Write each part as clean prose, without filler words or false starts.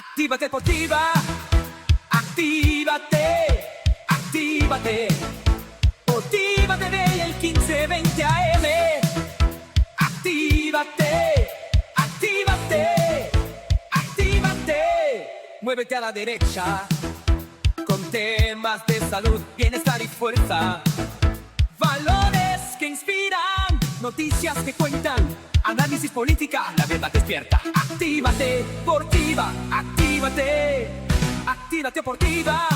Actívate Deportiva, actívate, actívate. Motívate del 1520 AM. Actívate, actívate, actívate. Muévete a la derecha con temas de salud, bienestar y fuerza. Valores que inspiran, noticias que cuentan, análisis política, la verdad despierta. Actívate, Deportiva, actívate, actívate Deportiva.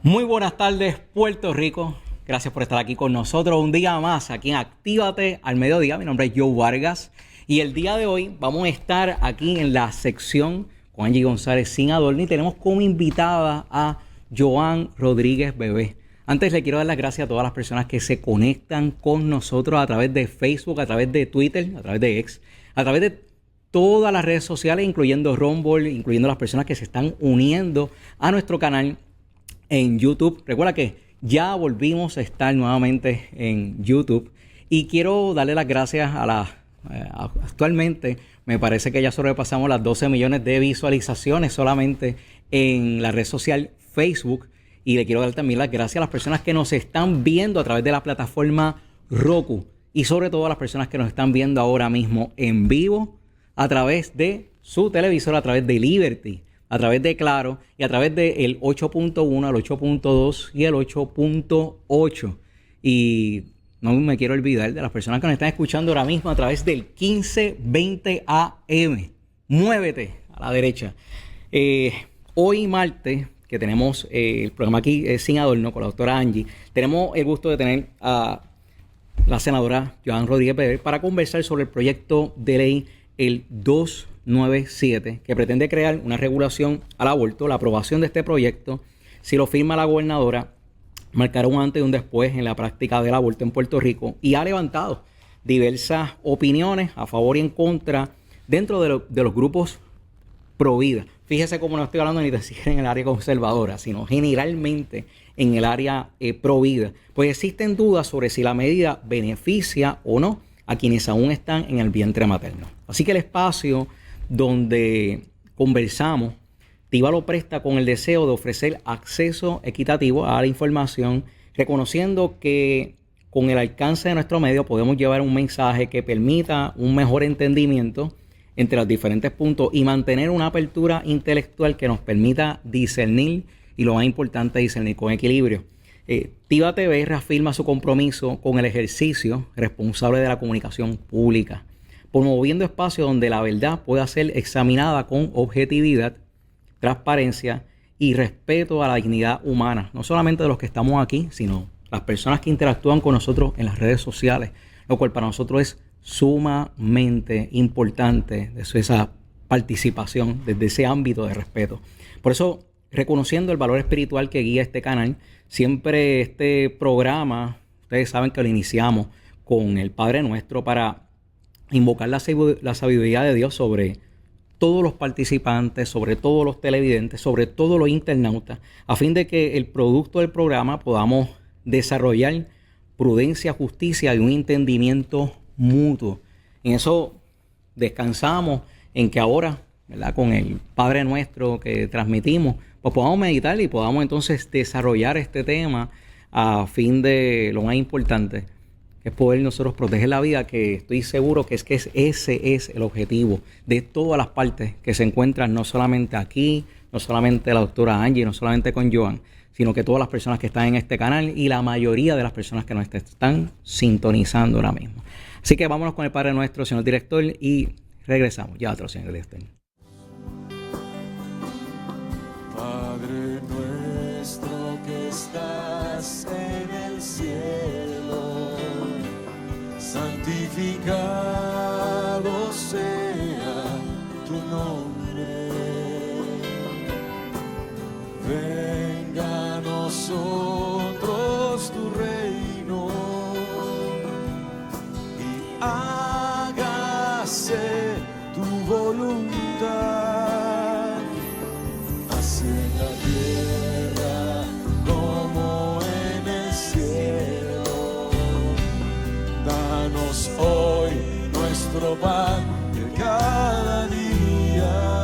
Muy buenas tardes, Puerto Rico. Gracias por estar aquí con nosotros un día más aquí en Actívate al Mediodía. Mi nombre es Joe Vargas y el día de hoy vamos a estar aquí en la sección con Angie González Sin Adorno y tenemos como invitada a Joan Rodríguez Bebé. Antes le quiero dar las gracias a todas las personas que se conectan con nosotros a través de Facebook, a través de Twitter, a través de X, a través de todas las redes sociales, incluyendo Rumble, incluyendo las personas que se están uniendo a nuestro canal en YouTube. Recuerda que ya volvimos a estar nuevamente en YouTube y quiero darle las gracias a actualmente me parece que ya sobrepasamos las 12 millones de visualizaciones solamente en la red social Facebook, y le quiero dar también las gracias a las personas que nos están viendo a través de la plataforma Roku y sobre todo a las personas que nos están viendo ahora mismo en vivo a través de su televisor, a través de Liberty, a través de Claro y a través del 8.1, el 8.2 y el 8.8. Y no me quiero olvidar de las personas que nos están escuchando ahora mismo a través del 1520 AM. Muévete a la derecha. Hoy martes, que tenemos el programa aquí Sin Adorno con la doctora Angie, tenemos el gusto de tener a la senadora Joan Rodríguez Bebé para conversar sobre el proyecto de ley el 297, que pretende crear una regulación al aborto. La aprobación de este proyecto, si lo firma la gobernadora, marcará un antes y un después en la práctica del aborto en Puerto Rico y ha levantado diversas opiniones a favor y en contra dentro de los grupos pro vida. Fíjese cómo no estoy hablando ni de siquiera en el área conservadora, sino generalmente en el área pro vida. Pues existen dudas sobre si la medida beneficia o no a quienes aún están en el vientre materno. Así que el espacio donde conversamos, TIVA lo presta con el deseo de ofrecer acceso equitativo a la información, reconociendo que con el alcance de nuestro medio podemos llevar un mensaje que permita un mejor entendimiento entre los diferentes puntos y mantener una apertura intelectual que nos permita discernir, y lo más importante, discernir con equilibrio. TIVA TV reafirma su compromiso con el ejercicio responsable de la comunicación pública, promoviendo espacios donde la verdad pueda ser examinada con objetividad, transparencia y respeto a la dignidad humana, no solamente de los que estamos aquí, sino las personas que interactúan con nosotros en las redes sociales, lo cual para nosotros es sumamente importante, esa participación desde ese ámbito de respeto. Por eso, reconociendo el valor espiritual que guía este canal, siempre este programa, ustedes saben que lo iniciamos con el Padre Nuestro para invocar la sabiduría de Dios sobre todos los participantes, sobre todos los televidentes, sobre todos los internautas, a fin de que el producto del programa podamos desarrollar prudencia, justicia y un entendimiento mutuo. En eso descansamos, en que ahora, ¿verdad?, con el Padre Nuestro que transmitimos, pues podamos meditar y podamos entonces desarrollar este tema a fin de lo más importante, que es poder nosotros proteger la vida, que estoy seguro que ese es el objetivo de todas las partes que se encuentran, no solamente aquí, no solamente la doctora Angie, no solamente con Joan, sino que todas las personas que están en este canal y la mayoría de las personas que nos están sintonizando ahora mismo. Así que vámonos con el Padre Nuestro, señor director, y regresamos. Ya otro, señor director. Padre nuestro que estás en el cielo, santificado sea tu nombre. Venga a nosotros tu reino y hágase tu voluntad, así en la tierra como en el cielo. Danos hoy nuestro pan de cada día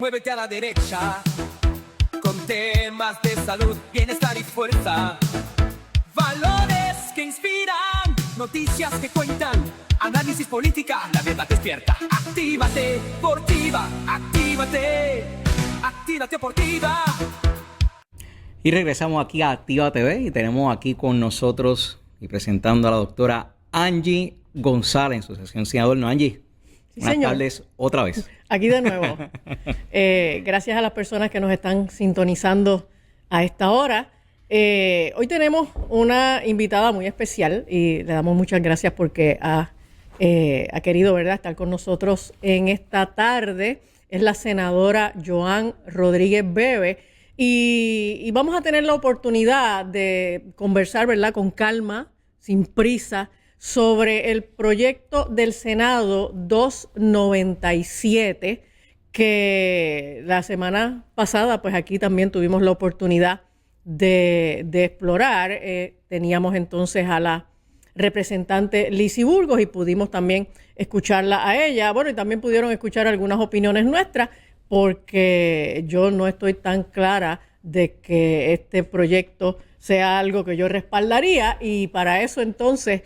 muévete a la derecha. Con temas de salud, bienestar y fuerza. Valores que inspiran, noticias que cuentan, análisis política, la verdad despierta. Actívate, Portiva, actívate, actívate Portiva. Y regresamos aquí a Activa TV y tenemos aquí con nosotros y presentando a la doctora Angie González en su sesión senador. No, Angie, Sí, buenas señor. tardes otra vez. Aquí de nuevo. Gracias a las personas que nos están sintonizando a esta hora. Hoy tenemos una invitada muy especial y le damos muchas gracias porque ha querido, ¿verdad?, estar con nosotros en esta tarde. Es la senadora Joan Rodríguez Bebe y vamos a tener la oportunidad de conversar, ¿verdad?, con calma, sin prisa, sobre el proyecto del Senado 297, que la semana pasada, pues aquí también tuvimos la oportunidad de explorar. Teníamos entonces a la representante Lizy Burgos y pudimos también escucharla a ella. Bueno, y también pudieron escuchar algunas opiniones nuestras, porque yo no estoy tan clara de que este proyecto sea algo que yo respaldaría, y para eso entonces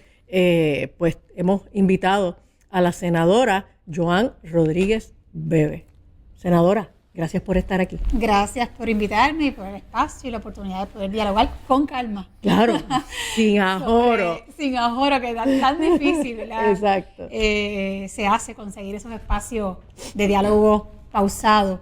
pues hemos invitado a la senadora Joan Rodríguez Bebe. Senadora, gracias por estar aquí. Gracias por invitarme y por el espacio y la oportunidad de poder dialogar con calma. Claro, sin ajoro. Sin ajoro, que es tan difícil, ¿verdad? Exacto. Se hace conseguir esos espacios de diálogo pausado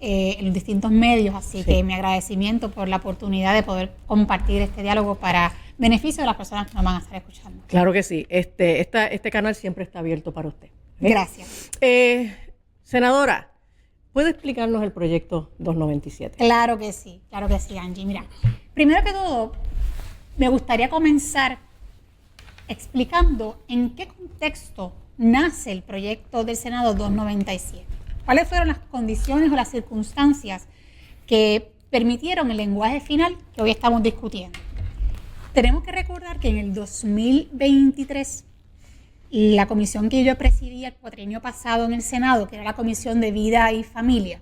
en los distintos medios. Así Sí. que mi agradecimiento por la oportunidad de poder compartir este diálogo para beneficio de las personas que nos van a estar escuchando. Claro que sí. Este canal siempre está abierto para usted. Gracias. Senadora, ¿puede explicarnos el proyecto 297? Claro que sí, Angie. Mira, primero que todo, me gustaría comenzar explicando en qué contexto nace el proyecto del Senado 297. ¿Cuáles fueron las condiciones o las circunstancias que permitieron el lenguaje final que hoy estamos discutiendo? Tenemos que recordar que en el 2023, la comisión que yo presidí el cuatrienio pasado en el Senado, que era la Comisión de Vida y Familia,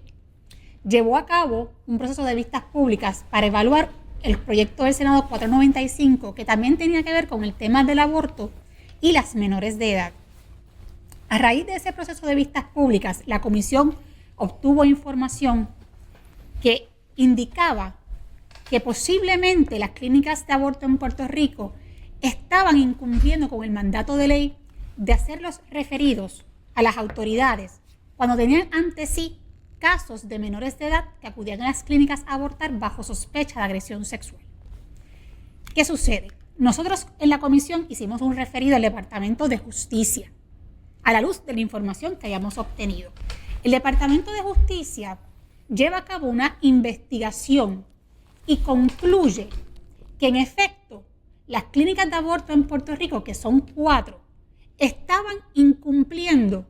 llevó a cabo un proceso de vistas públicas para evaluar el proyecto del Senado 495, que también tenía que ver con el tema del aborto y las menores de edad. A raíz de ese proceso de vistas públicas, la comisión obtuvo información que indicaba que posiblemente las clínicas de aborto en Puerto Rico estaban incumpliendo con el mandato de ley de hacer los referidos a las autoridades cuando tenían ante sí casos de menores de edad que acudían a las clínicas a abortar bajo sospecha de agresión sexual. ¿Qué sucede? Nosotros en la comisión hicimos un referido al Departamento de Justicia a la luz de la información que hayamos obtenido. El Departamento de Justicia lleva a cabo una investigación y concluye que en efecto las clínicas de aborto en Puerto Rico, que son 4, estaban incumpliendo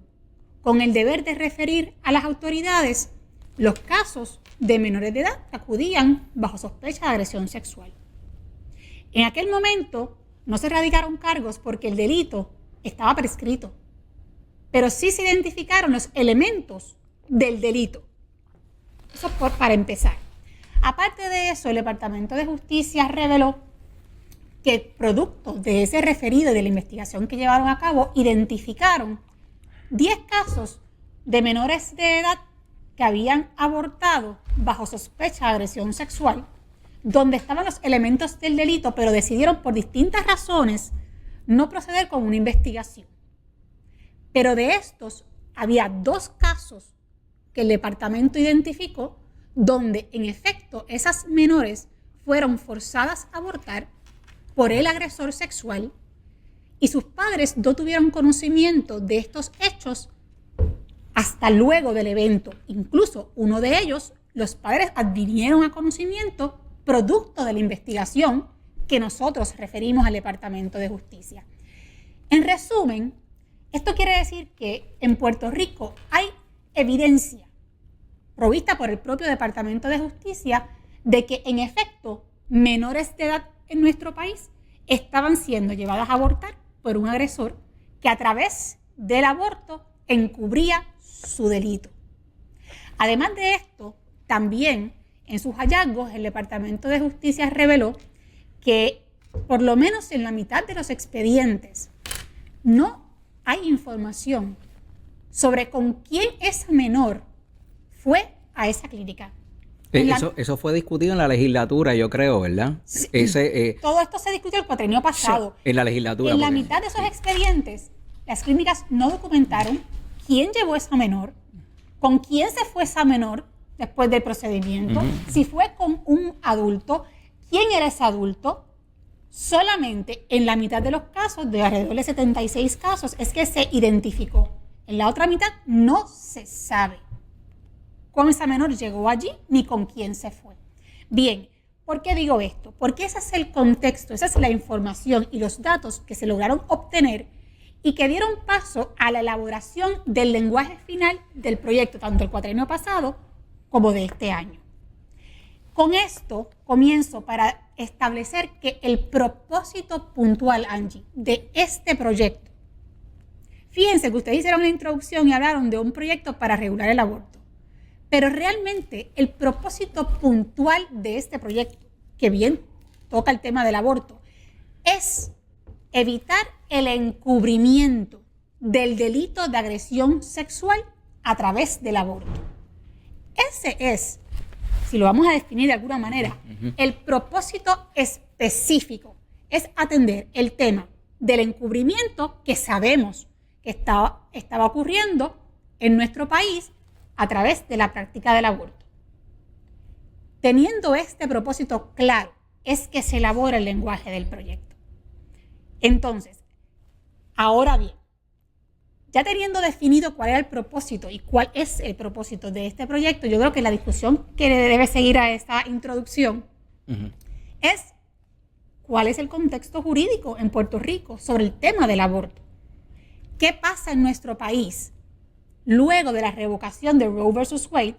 con el deber de referir a las autoridades los casos de menores de edad que acudían bajo sospecha de agresión sexual. En aquel momento no se radicaron cargos porque el delito estaba prescrito, pero sí se identificaron los elementos del delito. Eso para empezar. Aparte de eso, el Departamento de Justicia reveló que producto de ese referido y de la investigación que llevaron a cabo, identificaron 10 casos de menores de edad que habían abortado bajo sospecha de agresión sexual, donde estaban los elementos del delito, pero decidieron por distintas razones no proceder con una investigación. Pero de estos había 2 casos que el departamento identificó donde en efecto esas menores fueron forzadas a abortar por el agresor sexual y sus padres no tuvieron conocimiento de estos hechos hasta luego del evento. Incluso uno de ellos, los padres advinieron a conocimiento producto de la investigación que nosotros referimos al Departamento de Justicia. En resumen, esto quiere decir que en Puerto Rico hay evidencia provista por el propio Departamento de Justicia de que en efecto menores de edad en nuestro país estaban siendo llevadas a abortar por un agresor que a través del aborto encubría su delito. Además de esto, también en sus hallazgos, el Departamento de Justicia reveló que por lo menos en la mitad de los expedientes no hay información sobre con quién esa menor fue a esa clínica. Eso fue discutido en la legislatura, yo creo, ¿verdad? Todo esto se discutió el cuatrienio pasado. En la legislatura. En la mitad de esos expedientes, las clínicas no documentaron quién llevó esa menor, con quién se fue esa menor después del procedimiento, si fue con un adulto, quién era ese adulto. Solamente en la mitad de los casos, de alrededor de 76 casos, es que se identificó. En la otra mitad no se sabe cómo esa menor llegó allí ni con quién se fue. Bien, ¿por qué digo esto? Porque ese es el contexto, esa es la información y los datos que se lograron obtener y que dieron paso a la elaboración del lenguaje final del proyecto, tanto el cuatrienio pasado como de este año. Con esto comienzo para establecer que el propósito puntual, Angie, de este proyecto, fíjense que ustedes hicieron la introducción y hablaron de un proyecto para regular el aborto, pero realmente el propósito puntual de este proyecto, que bien toca el tema del aborto, es evitar el encubrimiento del delito de agresión sexual a través del aborto. Ese es, si lo vamos a definir de alguna manera, el propósito específico, es atender el tema del encubrimiento que sabemos que estaba ocurriendo en nuestro país a través de la práctica del aborto. Teniendo este propósito claro, es que se elabora el lenguaje del proyecto. Entonces, ahora bien, ya teniendo definido cuál era el propósito y cuál es el propósito de este proyecto, yo creo que la discusión que debe seguir a esta introducción es cuál es el contexto jurídico en Puerto Rico sobre el tema del aborto. ¿Qué pasa en nuestro país luego de la revocación de Roe versus Wade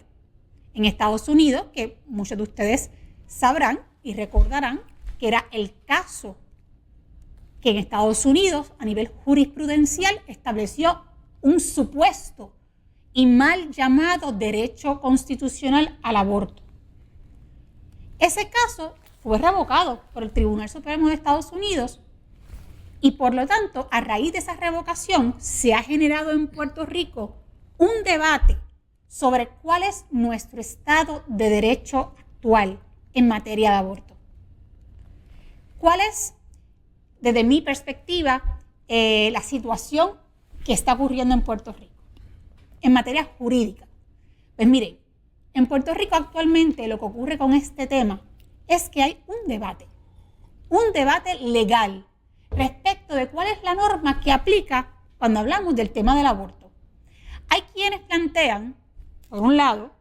en Estados Unidos, que muchos de ustedes sabrán y recordarán que era el caso que en Estados Unidos, a nivel jurisprudencial, estableció un supuesto y mal llamado derecho constitucional al aborto? Ese caso fue revocado por el Tribunal Supremo de Estados Unidos y, por lo tanto, a raíz de esa revocación se ha generado en Puerto Rico un debate sobre cuál es nuestro estado de derecho actual en materia de aborto. ¿Cuál es, desde mi perspectiva, la situación que está ocurriendo en Puerto Rico en materia jurídica? Pues miren, en Puerto Rico actualmente lo que ocurre con este tema es que hay un debate legal respecto de cuál es la norma que aplica cuando hablamos del tema del aborto. Hay quienes plantean, por un lado,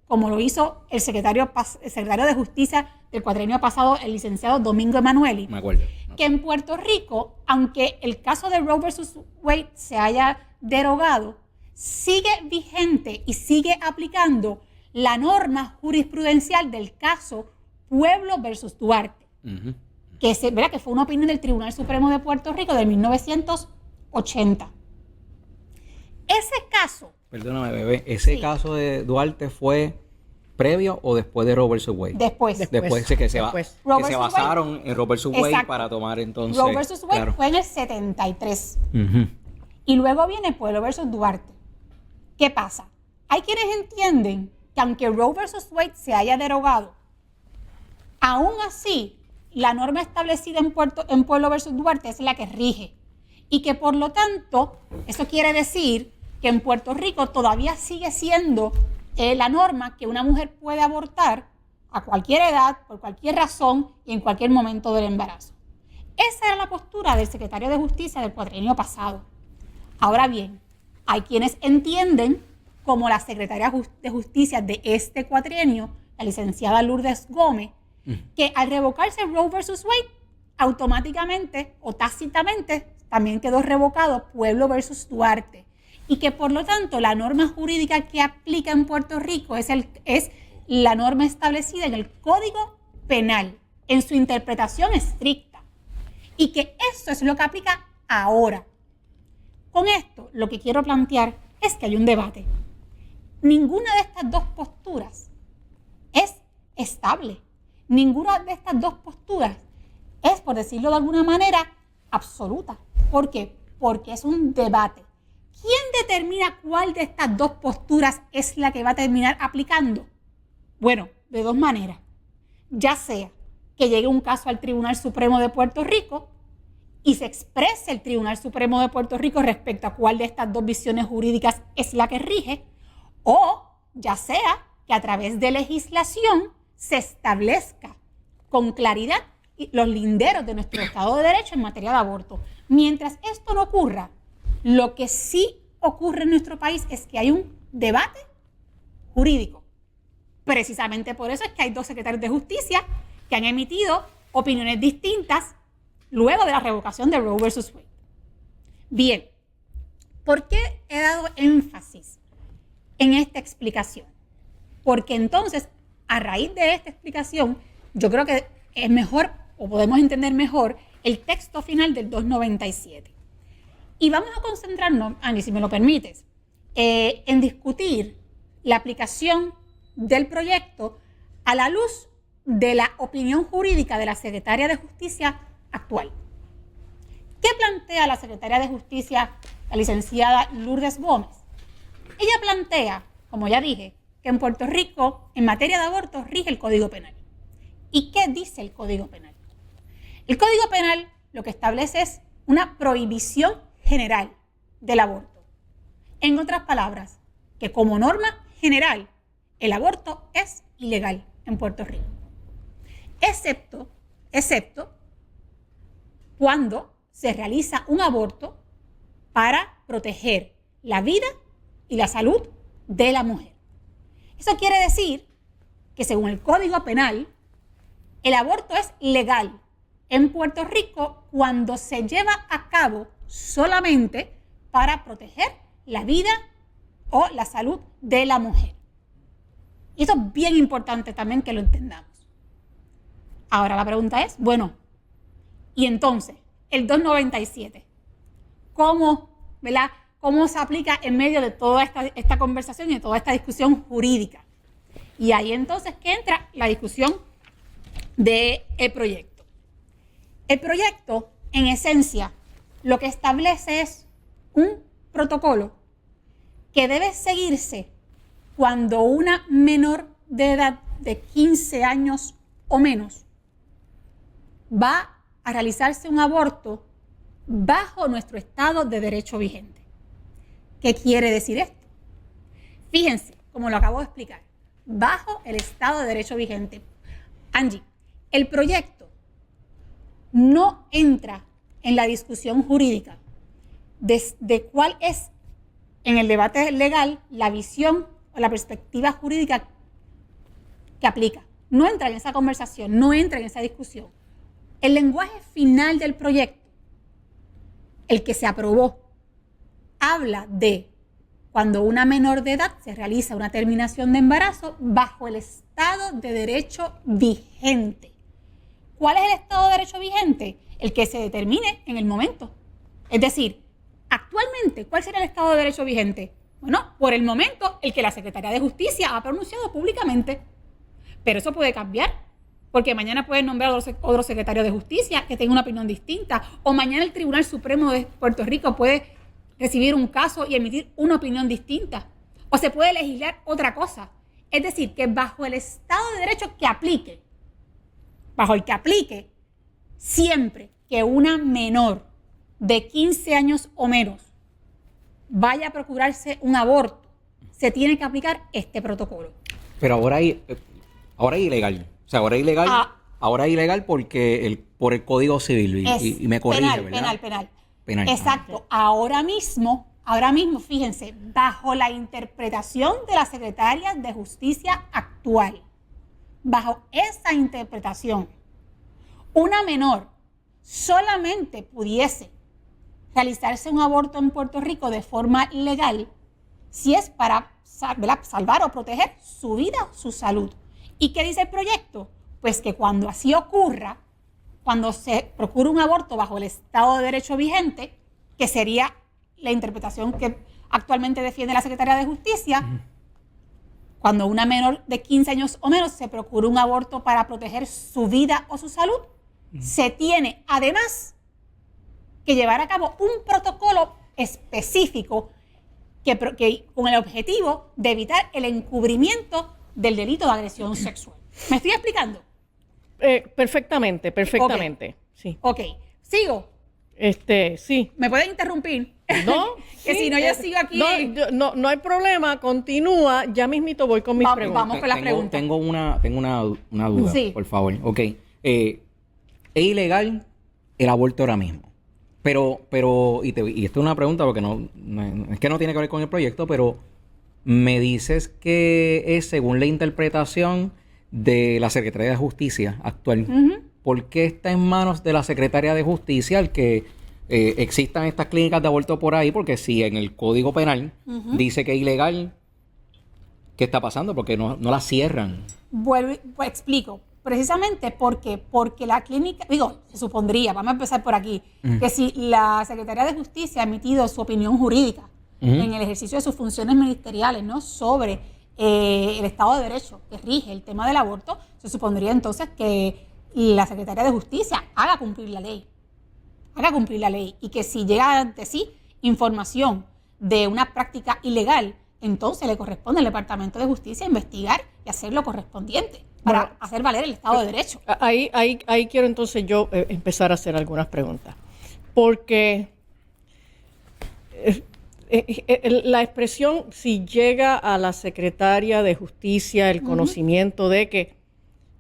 como lo hizo el secretario de Justicia del cuatrienio pasado, el licenciado Domingo Emanueli, Me acuerdo. que en Puerto Rico, aunque el caso de Roe versus Wade se haya derogado, sigue vigente y sigue aplicando la norma jurisprudencial del caso Pueblo versus Duarte, que fue una opinión del Tribunal Supremo de Puerto Rico de 1980. Ese caso... Perdóname, bebé. ¿Ese caso de Duarte fue previo o después de Roe versus Wade? Después. Después que se basaron en Roe versus Wade. Exacto. Para tomar entonces... Roe versus Wade fue en el 73. Y luego viene Pueblo versus Duarte. ¿Qué pasa? Hay quienes entienden que aunque Roe versus Wade se haya derogado, aún así la norma establecida en Pueblo versus Duarte es la que rige. Y que por lo tanto, eso quiere decir que en Puerto Rico todavía sigue siendo la norma que una mujer puede abortar a cualquier edad, por cualquier razón y en cualquier momento del embarazo. Esa era la postura del secretario de Justicia del cuatrienio pasado. Ahora bien, hay quienes entienden, como la secretaria de Justicia de este cuatrienio, la licenciada Lourdes Gómez, que al revocarse Roe versus Wade, automáticamente o tácitamente también quedó revocado Pueblo versus Duarte. Y que por lo tanto la norma jurídica que aplica en Puerto Rico es la norma establecida en el Código Penal, en su interpretación estricta. Y que eso es lo que aplica ahora. Con esto, lo que quiero plantear es que hay un debate. ninguna de estas dos posturas es estable. Ninguna de estas dos posturas es, por decirlo de alguna manera, absoluta. ¿Por qué? Porque es un debate. ¿Quién determina cuál de estas dos posturas es la que va a terminar aplicando? Bueno, de dos maneras. Ya sea que llegue un caso al Tribunal Supremo de Puerto Rico y se exprese el Tribunal Supremo de Puerto Rico respecto a cuál de estas dos visiones jurídicas es la que rige, o ya sea que a través de legislación se establezca con claridad los linderos de nuestro Estado de Derecho en materia de aborto. Mientras esto no ocurra, lo que sí ocurre en nuestro país es que hay un debate jurídico. Precisamente por eso es que hay dos secretarios de justicia que han emitido opiniones distintas luego de la revocación de Roe versus Wade. Bien, ¿por qué he dado énfasis en esta explicación? Porque entonces, a raíz de esta explicación, yo creo que es mejor, o podemos entender mejor, el texto final del 297. Y vamos a concentrarnos, Angie, si me lo permites, en discutir la aplicación del proyecto a la luz de la opinión jurídica de la Secretaria de Justicia actual. ¿Qué plantea la Secretaria de Justicia, la licenciada Lourdes Gómez? Ella plantea, como ya dije, que en Puerto Rico, en materia de aborto, rige el Código Penal. ¿Y qué dice el Código Penal? El Código Penal lo que establece es una prohibición general del aborto. En otras palabras, que como norma general, el aborto es ilegal en Puerto Rico. Excepto cuando se realiza un aborto para proteger la vida y la salud de la mujer. Eso quiere decir que según el Código Penal, el aborto es legal en Puerto Rico cuando se lleva a cabo solamente para proteger la vida o la salud de la mujer. Y eso es bien importante también que lo entendamos. Ahora la pregunta es, bueno, y entonces, el 297, ¿cómo se aplica en medio de toda esta conversación y de toda esta discusión jurídica? Y ahí entonces que entra la discusión del proyecto. El proyecto, en esencia, lo que establece es un protocolo que debe seguirse cuando una menor de edad de 15 años o menos va a realizarse un aborto bajo nuestro Estado de Derecho vigente. ¿Qué quiere decir esto? Fíjense, como lo acabo de explicar, bajo el Estado de Derecho vigente. Angie, el proyecto no entra en la discusión jurídica de cuál es, en el debate legal, la visión o la perspectiva jurídica que aplica. No entra en esa conversación, no entra en esa discusión. El lenguaje final del proyecto, el que se aprobó, habla de cuando una menor de edad se realiza una terminación de embarazo bajo el Estado de Derecho vigente. ¿Cuál es el Estado de Derecho vigente? El que se determine en el momento. Es decir, actualmente, ¿cuál será el Estado de Derecho vigente? Bueno, por el momento, el que la Secretaría de Justicia ha pronunciado públicamente. Pero eso puede cambiar, porque mañana pueden nombrar otro secretario de Justicia que tenga una opinión distinta, o mañana el Tribunal Supremo de Puerto Rico puede recibir un caso y emitir una opinión distinta, o se puede legislar otra cosa. Es decir, que bajo el Estado de Derecho que aplique, bajo el que aplique, siempre que una menor de 15 años o menos vaya a procurarse un aborto, se tiene que aplicar este protocolo. Pero ahora es ilegal. O sea, ahora es ilegal porque por el Código Civil. Y me corrige, ¿verdad? Penal. Exacto. Ahora mismo, fíjense, bajo la interpretación de la Secretaria de Justicia actual, bajo esa interpretación, una menor solamente pudiese realizarse un aborto en Puerto Rico de forma legal si es para salvar o proteger su vida o su salud. ¿Y qué dice el proyecto? Pues que cuando así ocurra, cuando se procure un aborto bajo el Estado de Derecho vigente, que sería la interpretación que actualmente defiende la Secretaría de Justicia, cuando una menor de 15 años o menos se procura un aborto para proteger su vida o su salud, se tiene además que llevar a cabo un protocolo específico que con el objetivo de evitar el encubrimiento del delito de agresión sexual. ¿Me estoy explicando? Perfectamente. Sí. Ok, sigo. Sí. ¿Me pueden interrumpir? No, Que si no, yo sigo aquí. No hay problema, continúa. Ya mismito voy con mis preguntas. Vamos con las preguntas. Tengo una duda, Sí. por favor. Ok. Es ilegal el aborto ahora mismo. Pero y esto es una pregunta porque no es que no tiene que ver con el proyecto, pero me dices que es según la interpretación de la Secretaría de Justicia actual. ¿Por qué está en manos de la Secretaría de Justicia el que existan estas clínicas de aborto por ahí? Porque si en el Código Penal dice que es ilegal, ¿qué está pasando? Porque no la cierran. Pues explico. Precisamente porque la clínica, se supondría, vamos a empezar por aquí, que si la Secretaría de Justicia ha emitido su opinión jurídica en el ejercicio de sus funciones ministeriales, ¿no?, sobre el Estado de Derecho que rige el tema del aborto, se supondría entonces que la Secretaría de Justicia haga cumplir la ley. Y que si llega ante sí información de una práctica ilegal, entonces le corresponde al Departamento de Justicia investigar y hacer lo correspondiente para hacer valer el Estado de Derecho. Ahí quiero entonces yo empezar a hacer algunas preguntas. Porque la expresión, si llega a la Secretaria de Justicia el conocimiento de que,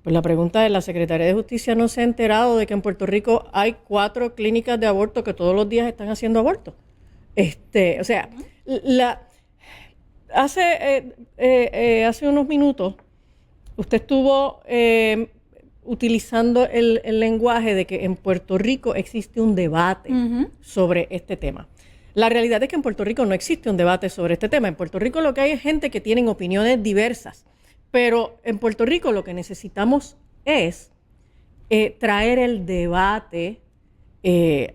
pues la pregunta es, ¿la Secretaría de Justicia no se ha enterado de que en Puerto Rico hay 4 clínicas de aborto que todos los días están haciendo aborto? O sea, hace unos minutos usted estuvo utilizando el lenguaje de que en Puerto Rico existe un debate sobre este tema. La realidad es que en Puerto Rico no existe un debate sobre este tema. En Puerto Rico lo que hay es gente que tiene opiniones diversas. Pero en Puerto Rico lo que necesitamos es traer el debate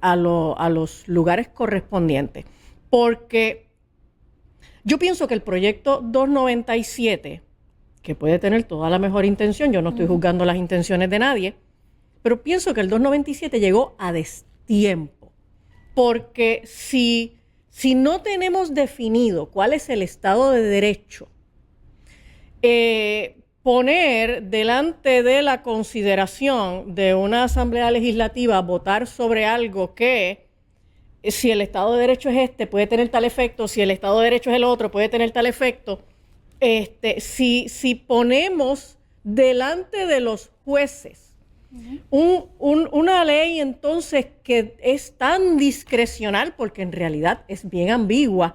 a los lugares correspondientes. Porque yo pienso que el proyecto 297, que puede tener toda la mejor intención, yo no estoy juzgando las intenciones de nadie, pero pienso que el 297 llegó a destiempo. Porque si no tenemos definido cuál es el Estado de Derecho, poner delante de la consideración de una asamblea legislativa votar sobre algo que, si el Estado de Derecho es este, puede tener tal efecto, si el Estado de Derecho es el otro, puede tener tal efecto, si ponemos delante de los jueces una ley entonces que es tan discrecional, porque en realidad es bien ambigua,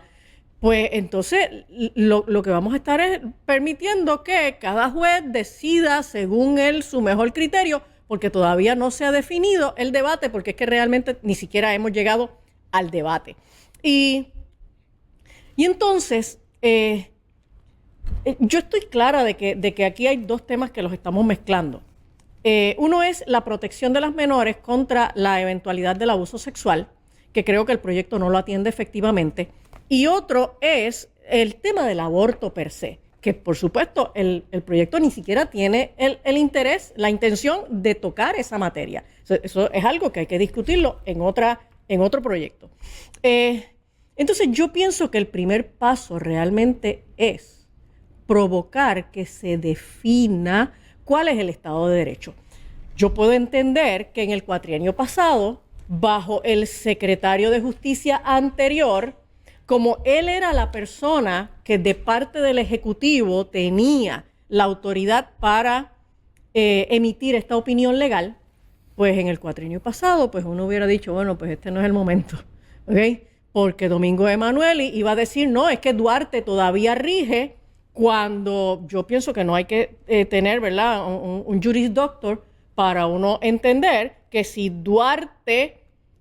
pues entonces lo que vamos a estar es permitiendo que cada juez decida según él su mejor criterio, porque todavía no se ha definido el debate, porque es que realmente ni siquiera hemos llegado al debate. Y entonces yo estoy clara de que aquí hay 2 temas que los estamos mezclando. Uno es la protección de las menores contra la eventualidad del abuso sexual, que creo que el proyecto no lo atiende efectivamente. Y otro es el tema del aborto per se, que por supuesto el proyecto ni siquiera tiene el interés, la intención de tocar esa materia. Eso es algo que hay que discutirlo en otro proyecto. Entonces yo pienso que el primer paso realmente es provocar que se defina cuál es el Estado de Derecho. Yo puedo entender que en el cuatrienio pasado, bajo el secretario de Justicia anterior, como él era la persona que de parte del Ejecutivo tenía la autoridad para emitir esta opinión legal, pues en el cuatrienio pasado, pues uno hubiera dicho, bueno, pues este no es el momento, ¿ok? Porque Domingo Emanueli iba a decir, no, es que Duarte todavía rige, cuando yo pienso que no hay que tener, ¿verdad?, un Juris Doctor para uno entender que si Duarte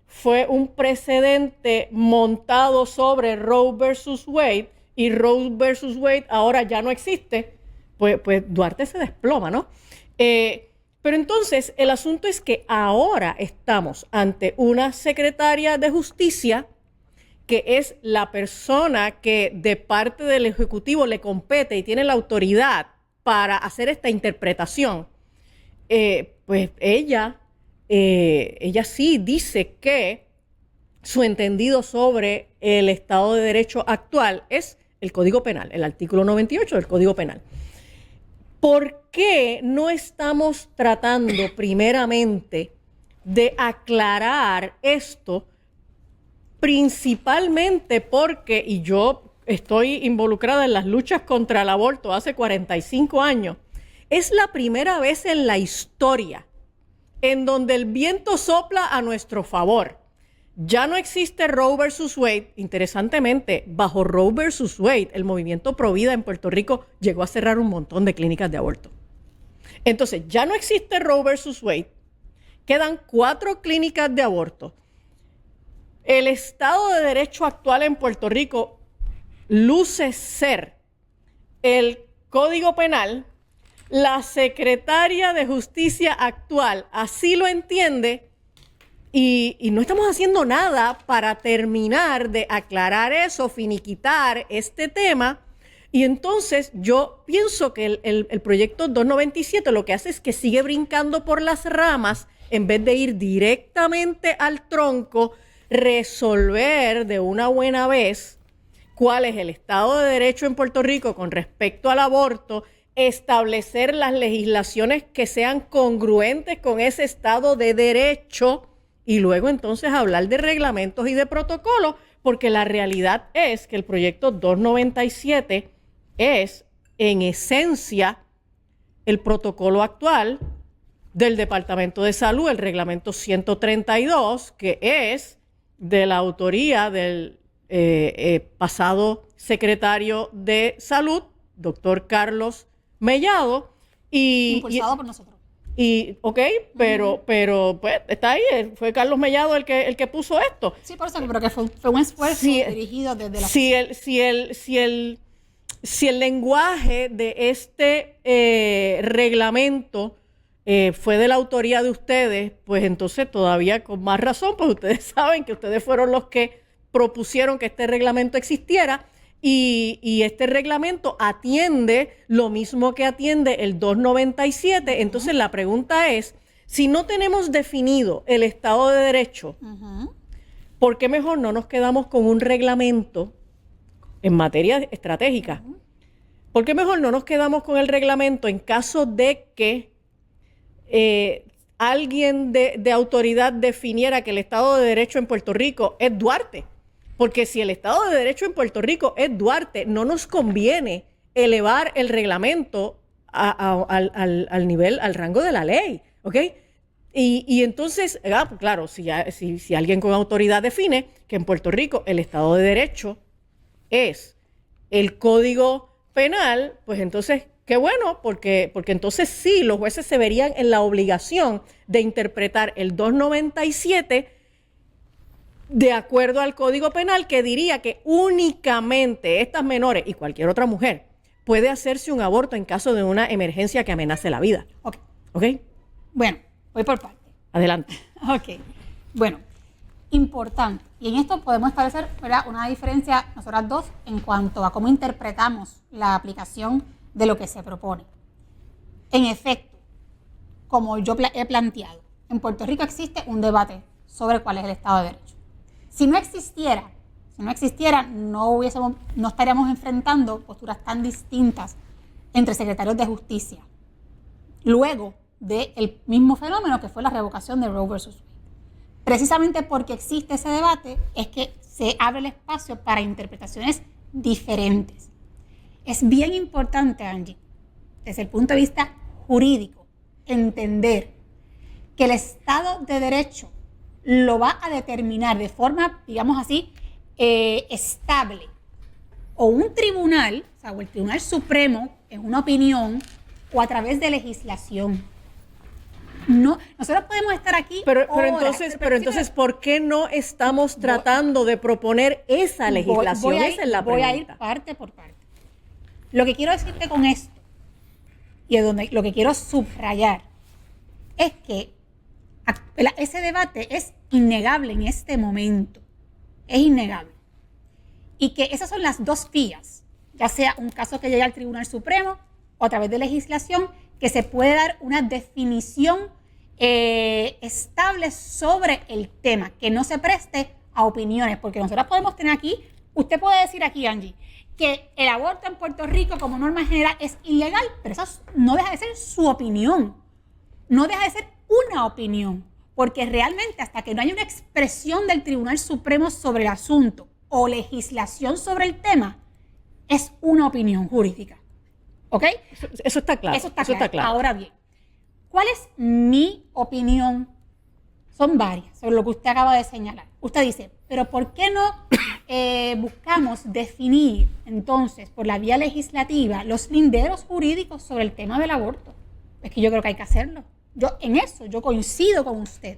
fue un precedente montado sobre Roe versus Wade y Roe versus Wade ahora ya no existe, pues Duarte se desploma, ¿no? Pero entonces el asunto es que ahora estamos ante una secretaria de Justicia que es la persona que de parte del Ejecutivo le compete y tiene la autoridad para hacer esta interpretación, pues ella sí dice que su entendido sobre el Estado de Derecho actual es el Código Penal, el artículo 98 del Código Penal. ¿Por qué no estamos tratando primeramente de aclarar esto? Principalmente porque, y yo estoy involucrada en las luchas contra el aborto hace 45 años, es la primera vez en la historia en donde el viento sopla a nuestro favor. Ya no existe Roe versus Wade. Interesantemente, bajo Roe versus Wade, el movimiento Pro Vida en Puerto Rico llegó a cerrar un montón de clínicas de aborto. Entonces, ya no existe Roe versus Wade. Quedan 4 clínicas de aborto. El Estado de Derecho actual en Puerto Rico luce ser el Código Penal. La secretaria de Justicia actual así lo entiende y no estamos haciendo nada para terminar de aclarar eso, finiquitar este tema. Y entonces yo pienso que el proyecto 297 lo que hace es que sigue brincando por las ramas en vez de ir directamente al tronco, resolver de una buena vez cuál es el Estado de Derecho en Puerto Rico con respecto al aborto, establecer las legislaciones que sean congruentes con ese Estado de Derecho y luego entonces hablar de reglamentos y de protocolos, porque la realidad es que el proyecto 297 es en esencia el protocolo actual del Departamento de Salud, el reglamento 132, que es de la autoría del pasado secretario de Salud, doctor Carlos Mellado. Impulsado por nosotros. Pero pues está ahí, fue Carlos Mellado el que puso esto. Sí, por eso, pero que fue un esfuerzo dirigido desde la... Si el lenguaje de este reglamento fue de la autoría de ustedes, pues entonces todavía con más razón, pues ustedes saben que ustedes fueron los que propusieron que este reglamento existiera y este reglamento atiende lo mismo que atiende el 297. Entonces la pregunta es, si no tenemos definido el Estado de Derecho, ¿por qué mejor no nos quedamos con un reglamento en materia estratégica? ¿Por qué mejor no nos quedamos con el reglamento en caso de que alguien de autoridad definiera que el Estado de Derecho en Puerto Rico es Duarte? Porque si el Estado de Derecho en Puerto Rico es Duarte, no nos conviene elevar el reglamento al nivel, al rango de la ley, ¿ok? Y entonces, claro, si alguien con autoridad define que en Puerto Rico el Estado de Derecho es el Código Penal, pues entonces, qué bueno, porque entonces sí, los jueces se verían en la obligación de interpretar el 297 de acuerdo al Código Penal, que diría que únicamente estas menores y cualquier otra mujer puede hacerse un aborto en caso de una emergencia que amenace la vida. ¿Ok? Bueno, voy por parte. Adelante. Ok. Bueno, importante. Y en esto podemos establecer, ¿verdad?, una diferencia nosotras dos en cuanto a cómo interpretamos la aplicación de lo que se propone. En efecto, como yo he planteado, en Puerto Rico existe un debate sobre cuál es el Estado de Derecho. Si no existiera, no estaríamos enfrentando posturas tan distintas entre secretarios de justicia luego del mismo fenómeno que fue la revocación de Roe versus Wade. Precisamente porque existe ese debate es que se abre el espacio para interpretaciones diferentes. Es bien importante, Angie, desde el punto de vista jurídico, entender que el Estado de Derecho lo va a determinar de forma, digamos así, estable. O un tribunal, o el Tribunal Supremo, en una opinión, o a través de legislación. No, nosotros podemos estar aquí pero entonces, ¿por qué no estamos tratando de proponer esa legislación? Esa es la pregunta. Voy a ir parte por parte. Lo que quiero decirte con esto, y lo que quiero subrayar, es que ese debate es innegable en este momento. Es innegable. y que esas son las dos vías, ya sea un caso que llegue al Tribunal Supremo o a través de legislación, que se puede dar una definición estable sobre el tema, que no se preste a opiniones, porque nosotros podemos tener aquí, usted puede decir aquí, Angie, que el aborto en Puerto Rico como norma general es ilegal, pero eso no deja de ser su opinión, no deja de ser una opinión, porque realmente hasta que no haya una expresión del Tribunal Supremo sobre el asunto o legislación sobre el tema, es una opinión jurídica. ¿Ok? Eso está claro. Eso está claro. Ahora bien, ¿cuál es mi opinión? Son varias sobre lo que usted acaba de señalar. Usted dice, pero ¿por qué no buscamos definir entonces por la vía legislativa los linderos jurídicos sobre el tema del aborto? Es que yo creo que hay que hacerlo. En eso yo coincido con usted.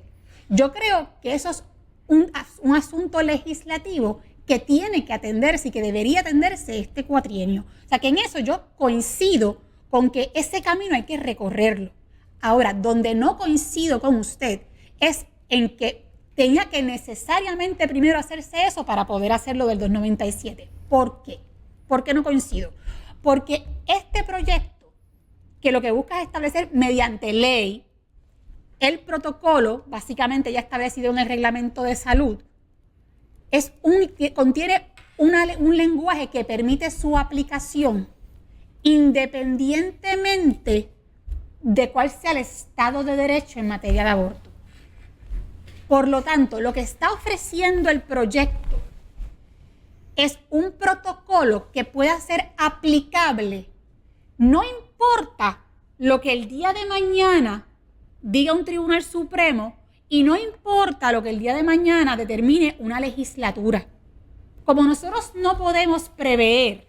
Yo creo que eso es un asunto legislativo que tiene que atenderse y que debería atenderse este cuatrienio. O sea, que en eso yo coincido con que ese camino hay que recorrerlo. Ahora, donde no coincido con usted es en que tenía que necesariamente primero hacerse eso para poder hacerlo del 297. ¿Por qué? ¿Por qué no coincido? Porque este proyecto, que lo que busca es establecer mediante ley el protocolo, básicamente ya establecido en el reglamento de salud, contiene un lenguaje que permite su aplicación independientemente de cuál sea el estado de derecho en materia de aborto. Por lo tanto, lo que está ofreciendo el proyecto es un protocolo que pueda ser aplicable. No importa lo que el día de mañana diga un Tribunal Supremo y no importa lo que el día de mañana determine una legislatura. Como nosotros no podemos prever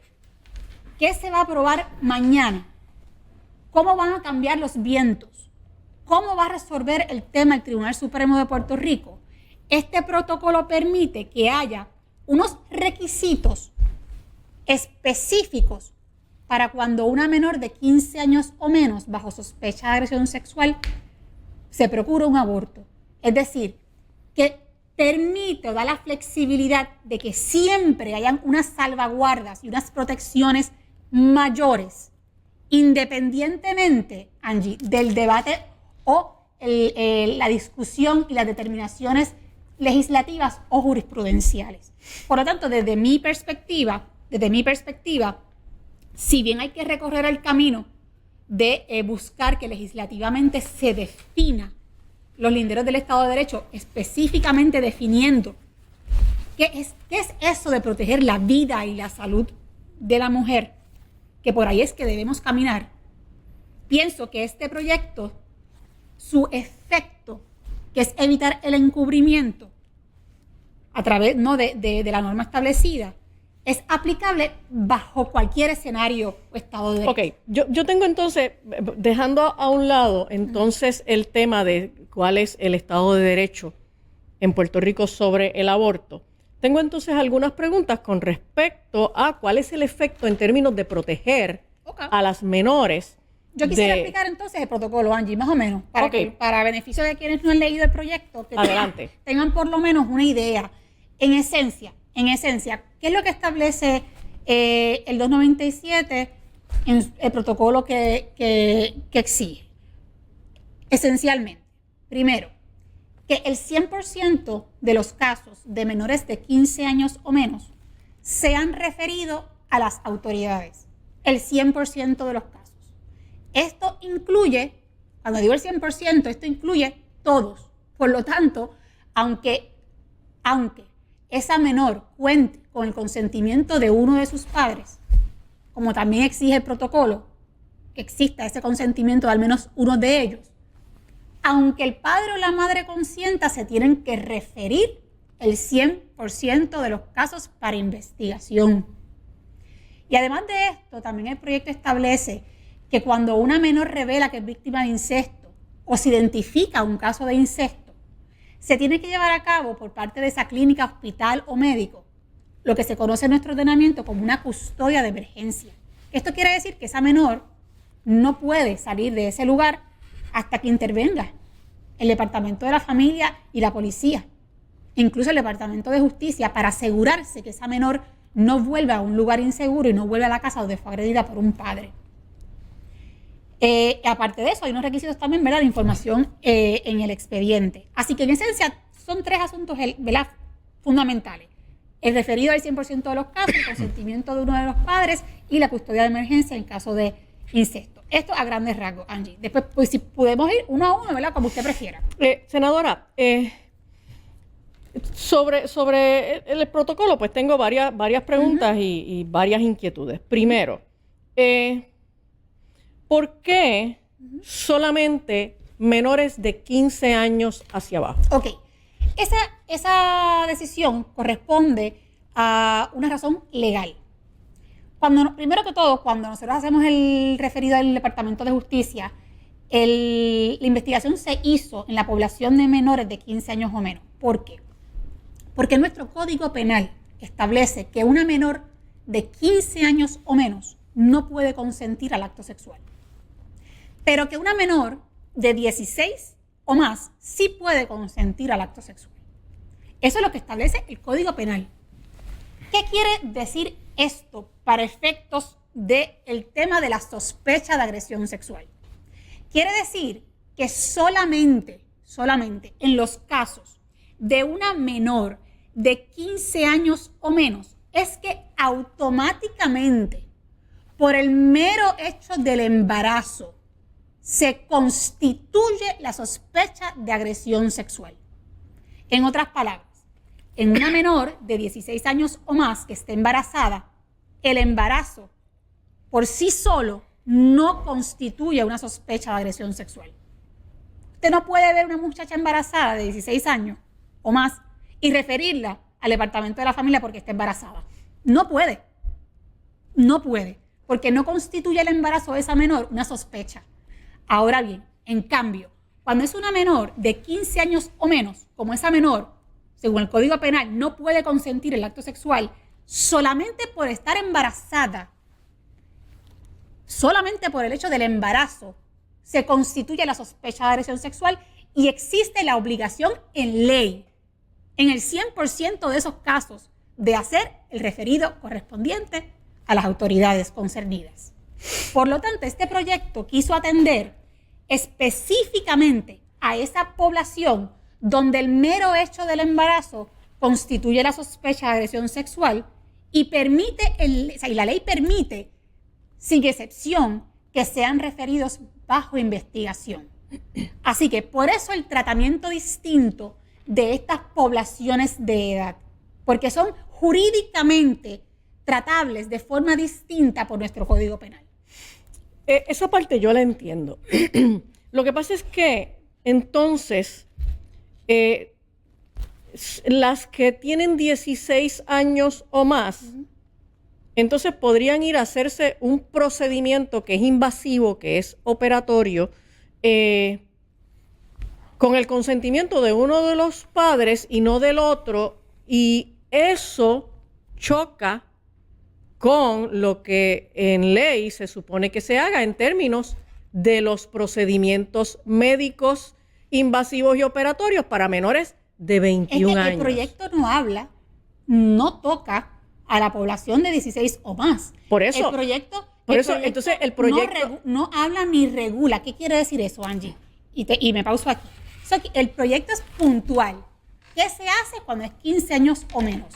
qué se va a aprobar mañana, cómo van a cambiar los vientos, cómo va a resolver el tema el Tribunal Supremo de Puerto Rico, este protocolo permite que haya unos requisitos específicos para cuando una menor de 15 años o menos, bajo sospecha de agresión sexual, se procura un aborto. Es decir, que permite o da la flexibilidad de que siempre hayan unas salvaguardas y unas protecciones mayores, independientemente, Angie, del debate o la discusión y las determinaciones legislativas o jurisprudenciales. Por lo tanto, desde mi perspectiva, si bien hay que recorrer el camino de buscar que legislativamente se defina los linderos del Estado de Derecho, específicamente definiendo qué es eso de proteger la vida y la salud de la mujer, que por ahí es que debemos caminar, pienso que este proyecto, su efecto, que es evitar el encubrimiento a través de la norma establecida, es aplicable bajo cualquier escenario o estado de derecho. Ok, yo tengo entonces, dejando a un lado entonces el tema de cuál es el estado de derecho en Puerto Rico sobre el aborto, tengo entonces algunas preguntas con respecto a cuál es el efecto en términos de proteger a las menores. Yo quisiera explicar entonces el protocolo, Angie, más o menos, para beneficio de quienes no han leído el proyecto, que tengan por lo menos una idea. En esencia, ¿qué es lo que establece el 297 en el protocolo que exige? Esencialmente, primero, que el 100% de los casos de menores de 15 años o menos sean referidos a las autoridades. El 100% de los casos. Esto incluye, cuando digo el 100%, esto incluye todos. Por lo tanto, aunque esa menor cuente con el consentimiento de uno de sus padres, como también exige el protocolo, que exista ese consentimiento de al menos uno de ellos, aunque el padre o la madre consienta, se tienen que referir el 100% de los casos para investigación. Y además de esto, también el proyecto establece que cuando una menor revela que es víctima de incesto o se identifica un caso de incesto, se tiene que llevar a cabo por parte de esa clínica, hospital o médico lo que se conoce en nuestro ordenamiento como una custodia de emergencia. Esto quiere decir que esa menor no puede salir de ese lugar hasta que intervenga el Departamento de la Familia y la Policía, incluso el Departamento de Justicia, para asegurarse que esa menor no vuelve a un lugar inseguro y no vuelve a la casa donde fue agredida por un padre. Aparte de eso, hay unos requisitos también, ¿verdad?, de información en el expediente. Así que en esencia son 3 asuntos, ¿verdad?, fundamentales. El referido al 100% de los casos, el consentimiento de uno de los padres y la custodia de emergencia en caso de incesto. Esto a grandes rasgos, Angie. Después, pues, si podemos ir uno a uno, ¿verdad?, como usted prefiera. Senadora, sobre el protocolo, pues tengo varias preguntas y varias inquietudes. Primero, ¿por qué solamente menores de 15 años hacia abajo? Ok. Esa decisión corresponde a una razón legal. Primero que todo, cuando nosotros hacemos el referido al Departamento de Justicia, la investigación se hizo en la población de menores de 15 años o menos. ¿Por qué? Porque nuestro Código Penal establece que una menor de 15 años o menos no puede consentir al acto sexual, pero que una menor de 16 o más sí puede consentir al acto sexual. Eso es lo que establece el Código Penal. ¿Qué quiere decir esto para efectos del tema de la sospecha de agresión sexual? Quiere decir que solamente en los casos de una menor de 15 años o menos es que automáticamente, por el mero hecho del embarazo, se constituye la sospecha de agresión sexual. En otras palabras, en una menor de 16 años o más que esté embarazada, el embarazo por sí solo no constituye una sospecha de agresión sexual. Usted no puede ver una muchacha embarazada de 16 años o más y referirla al departamento de la familia porque está embarazada. No puede, porque no constituye el embarazo de esa menor una sospecha. Ahora bien, en cambio, cuando es una menor de 15 años o menos, como esa menor, según el Código Penal, no puede consentir el acto sexual solamente por estar embarazada, solamente por el hecho del embarazo, se constituye la sospecha de agresión sexual y existe la obligación en ley, en el 100% de esos casos, de hacer el referido correspondiente a las autoridades concernidas. Por lo tanto, este proyecto quiso atender específicamente a esa población donde el mero hecho del embarazo constituye la sospecha de agresión sexual y la ley permite, sin excepción, que sean referidos bajo investigación. Así que por eso el tratamiento distinto de estas poblaciones de edad, porque son jurídicamente tratables de forma distinta por nuestro Código Penal. Esa parte yo la entiendo. Lo que pasa es que entonces las que tienen 16 años o más, entonces podrían ir a hacerse un procedimiento que es invasivo, que es operatorio, con el consentimiento de uno de los padres y no del otro, y eso choca con lo que en ley se supone que se haga en términos de los procedimientos médicos invasivos y operatorios para menores de 21 años. El proyecto no toca a la población de 16 o más. Por eso. Entonces el proyecto no habla ni regula. ¿Qué quiere decir eso, Angie? Y me pauso aquí. El proyecto es puntual. ¿Qué se hace cuando es 15 años o menos?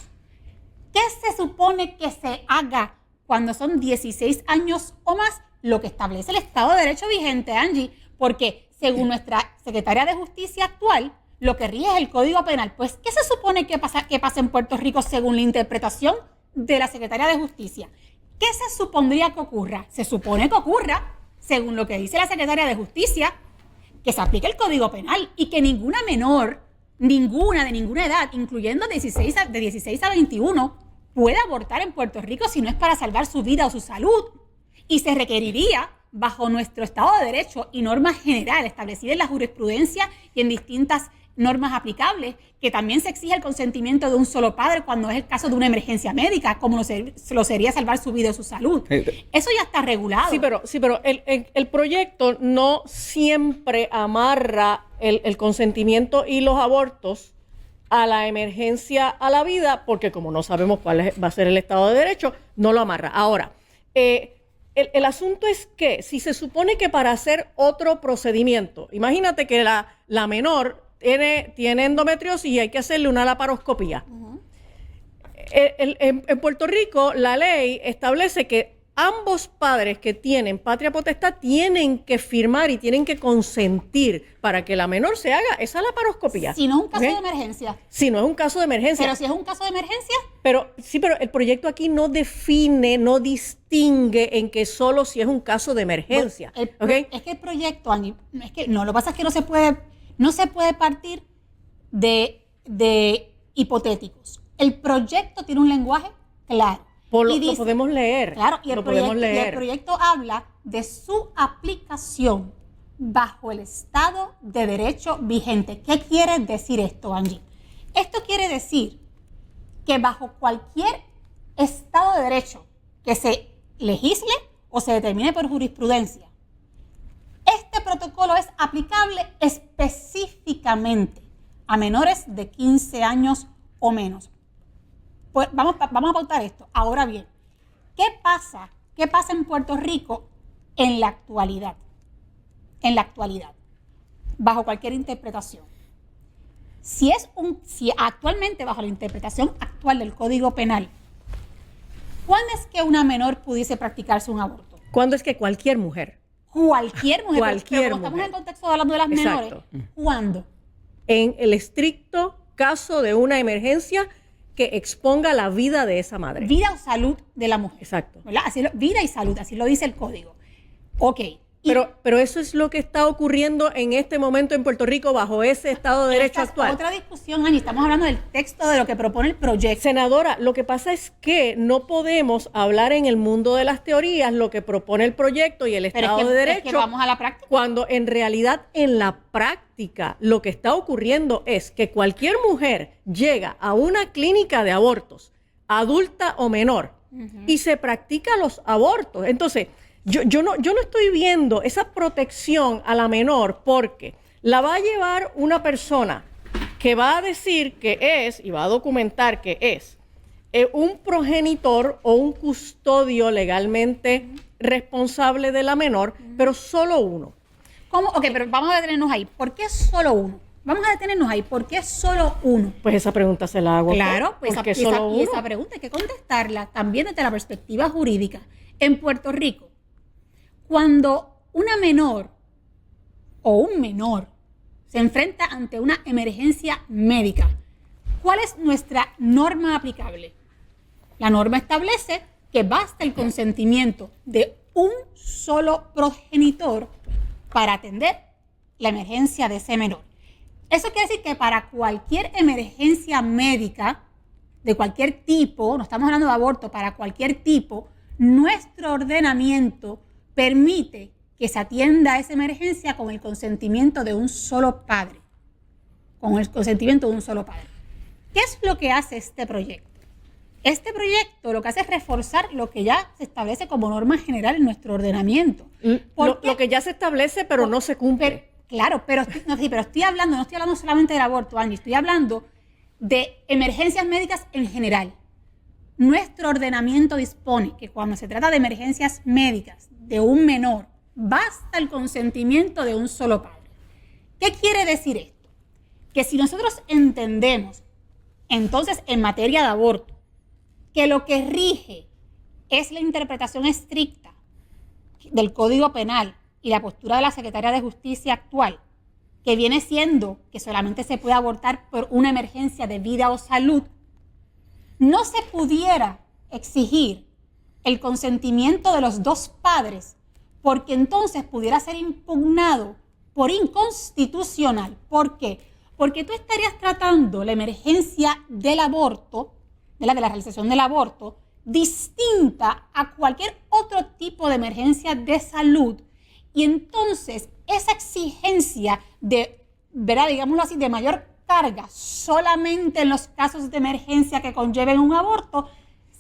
¿Qué se supone que se haga cuando son 16 años o más? Lo que establece el Estado de Derecho vigente, Angie, porque según nuestra Secretaria de Justicia actual, lo que rige es el Código Penal. Pues, ¿qué se supone que pasa en Puerto Rico según la interpretación de la Secretaria de Justicia? ¿Qué se supondría que ocurra? Se supone que ocurra, según lo que dice la Secretaria de Justicia, que se aplique el Código Penal y que ninguna menor, de ninguna edad, incluyendo de 16 a 21, pueda abortar en Puerto Rico si no es para salvar su vida o su salud. Y se requeriría, bajo nuestro Estado de Derecho y normas generales establecidas en la jurisprudencia y en distintas normas aplicables, que también se exige el consentimiento de un solo padre cuando es el caso de una emergencia médica, como lo sería salvar su vida o su salud. Eso ya está regulado. Sí, pero el proyecto no siempre amarra el consentimiento y los abortos a la emergencia a la vida, porque como no sabemos cuál va a ser el Estado de Derecho, no lo amarra. Ahora, el asunto es que si se supone que para hacer otro procedimiento, imagínate que la menor tiene endometriosis y hay que hacerle una laparoscopía. En Puerto Rico, la ley establece que ambos padres que tienen patria potestad tienen que firmar y tienen que consentir para que la menor se haga esa laparoscopía. Si no es un caso ¿Ok? de emergencia. Si no es un caso de emergencia. Pero si es un caso de emergencia, Pero el proyecto aquí no define, no distingue en que solo si es un caso de emergencia. ¿Ok? es que el proyecto, Angie, lo que pasa es que no se puede partir de hipotéticos. El proyecto tiene un lenguaje claro. Lo podemos leer. Claro, y el leer. proyecto habla de su aplicación bajo el Estado de Derecho vigente. ¿Qué quiere decir esto, Angie? Esto quiere decir que bajo cualquier Estado de Derecho que se legisle o se determine por jurisprudencia, este protocolo es aplicable específicamente a menores de 15 años o menos. Pues vamos a pautar esto. Ahora bien, ¿qué pasa en Puerto Rico en la actualidad? En la actualidad, bajo cualquier interpretación. Si actualmente, bajo la interpretación actual del Código Penal, ¿cuándo es que una menor pudiese practicarse un aborto? ¿Cuándo es que cualquier mujer? Cualquier mujer. Cualquier pero como estamos mujer. en el contexto hablando de las Exacto. menores, ¿cuándo? En el estricto caso de una emergencia que exponga la vida de esa madre. Vida o salud de la mujer. Exacto. ¿Verdad? Vida y salud, así lo dice el código. Ok. Pero eso es lo que está ocurriendo en este momento en Puerto Rico bajo ese Estado de Derecho actual. Otra discusión, Ani, estamos hablando del texto de lo que propone el proyecto. Senadora, lo que pasa es que no podemos hablar en el mundo de las teorías lo que propone el proyecto y el Estado de Derecho. Es que vamos a la práctica. Cuando en realidad en la práctica lo que está ocurriendo es que cualquier mujer llega a una clínica de abortos, adulta o menor, y se practica los abortos. Entonces, yo no estoy viendo esa protección a la menor porque la va a llevar una persona que va a decir que es, y va a documentar que es, un progenitor o un custodio legalmente responsable de la menor, pero solo uno. ¿Cómo? Ok, pero vamos a detenernos ahí. ¿Por qué solo uno? Vamos a detenernos ahí. ¿Por qué solo uno? Pues esa pregunta se la hago. Claro, pues porque solo uno. y esa pregunta hay que contestarla también desde la perspectiva jurídica. En Puerto Rico, cuando una menor o un menor se enfrenta ante una emergencia médica, ¿cuál es nuestra norma aplicable? La norma establece que basta el consentimiento de un solo progenitor para atender la emergencia de ese menor. Eso quiere decir que para cualquier emergencia médica, de cualquier tipo, no estamos hablando de aborto, para cualquier tipo, nuestro ordenamiento permite que se atienda esa emergencia con el consentimiento de un solo padre. Con el consentimiento de un solo padre. ¿Qué es lo que hace este proyecto? Este proyecto lo que hace es reforzar lo que ya se establece como norma general en nuestro ordenamiento. Lo que ya se establece, pero no se cumple. Claro, pero no estoy hablando solamente del aborto, Angie, estoy hablando de emergencias médicas en general. Nuestro ordenamiento dispone que cuando se trata de emergencias médicas de un menor, basta el consentimiento de un solo padre. ¿Qué quiere decir esto? Que si nosotros entendemos, entonces, en materia de aborto, que lo que rige es la interpretación estricta del Código Penal y la postura de la Secretaría de Justicia actual, que viene siendo que solamente se puede abortar por una emergencia de vida o salud, no se pudiera exigir el consentimiento de los dos padres, porque entonces pudiera ser impugnado por inconstitucional. ¿Por qué? Porque tú estarías tratando la emergencia del aborto, de la realización del aborto, distinta a cualquier otro tipo de emergencia de salud, y entonces esa exigencia de, ¿verdad?, digámoslo así, de mayor carga solamente en los casos de emergencia que conlleven un aborto,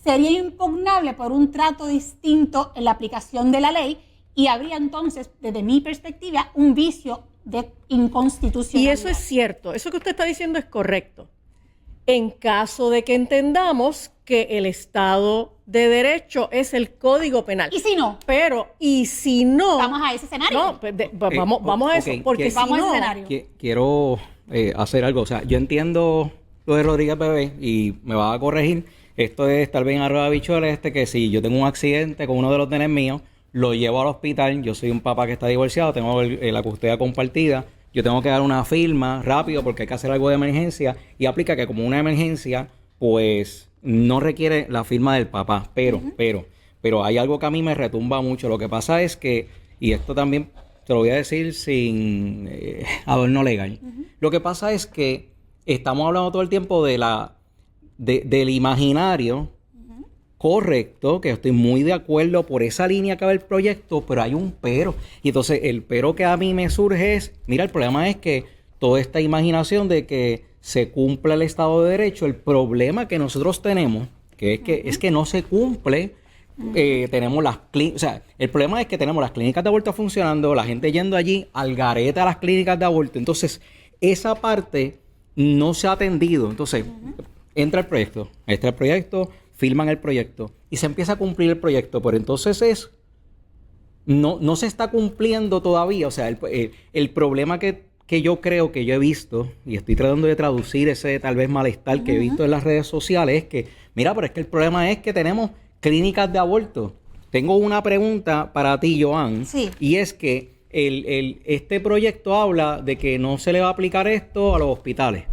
sería impugnable por un trato distinto en la aplicación de la ley y habría entonces, desde mi perspectiva, un vicio de inconstitucionalidad. Y eso es cierto, eso que usted está diciendo es correcto. en caso de que entendamos que el Estado de Derecho es el Código Penal. ¿Y si no? Pero, ¿y si no? Vamos a ese escenario. No, pues, vamos a eso, ok, porque si vamos a ese no, escenario. Quiero hacer algo. O sea, yo entiendo lo de Rodríguez Bebé y me va a corregir. Esto es tal vez en arroba bichuelas, que si yo tengo un accidente con uno de los nenes míos, lo llevo al hospital, yo soy un papá que está divorciado, tengo la custodia compartida, yo tengo que dar una firma rápido porque hay que hacer algo de emergencia y aplica que como una emergencia, pues no requiere la firma del papá, pero hay algo que a mí me retumba mucho. Lo que pasa es que, y esto también te lo voy a decir sin adorno legal, lo que pasa es que estamos hablando todo el tiempo del imaginario correcto, que estoy muy de acuerdo por esa línea que va el proyecto, pero hay un pero. Y entonces el pero que a mí me surge es, mira, el problema es que toda esta imaginación de que se cumpla el Estado de Derecho, el problema que nosotros tenemos, es que no se cumple. Tenemos las clínicas, o sea, el problema es que tenemos las clínicas de aborto funcionando, la gente yendo allí al garete a las clínicas de aborto. Entonces, esa parte no se ha atendido. Entonces, entra el proyecto, firman el proyecto y se empieza a cumplir el proyecto, pero entonces no se está cumpliendo todavía. O sea, el problema que yo creo que yo he visto, y estoy tratando de traducir ese tal vez malestar que he visto en las redes sociales, es que, mira, pero es que el problema es que tenemos clínicas de aborto. Tengo una pregunta para ti, Joan, Sí. y es que este proyecto habla de que no se le va a aplicar esto a los hospitales.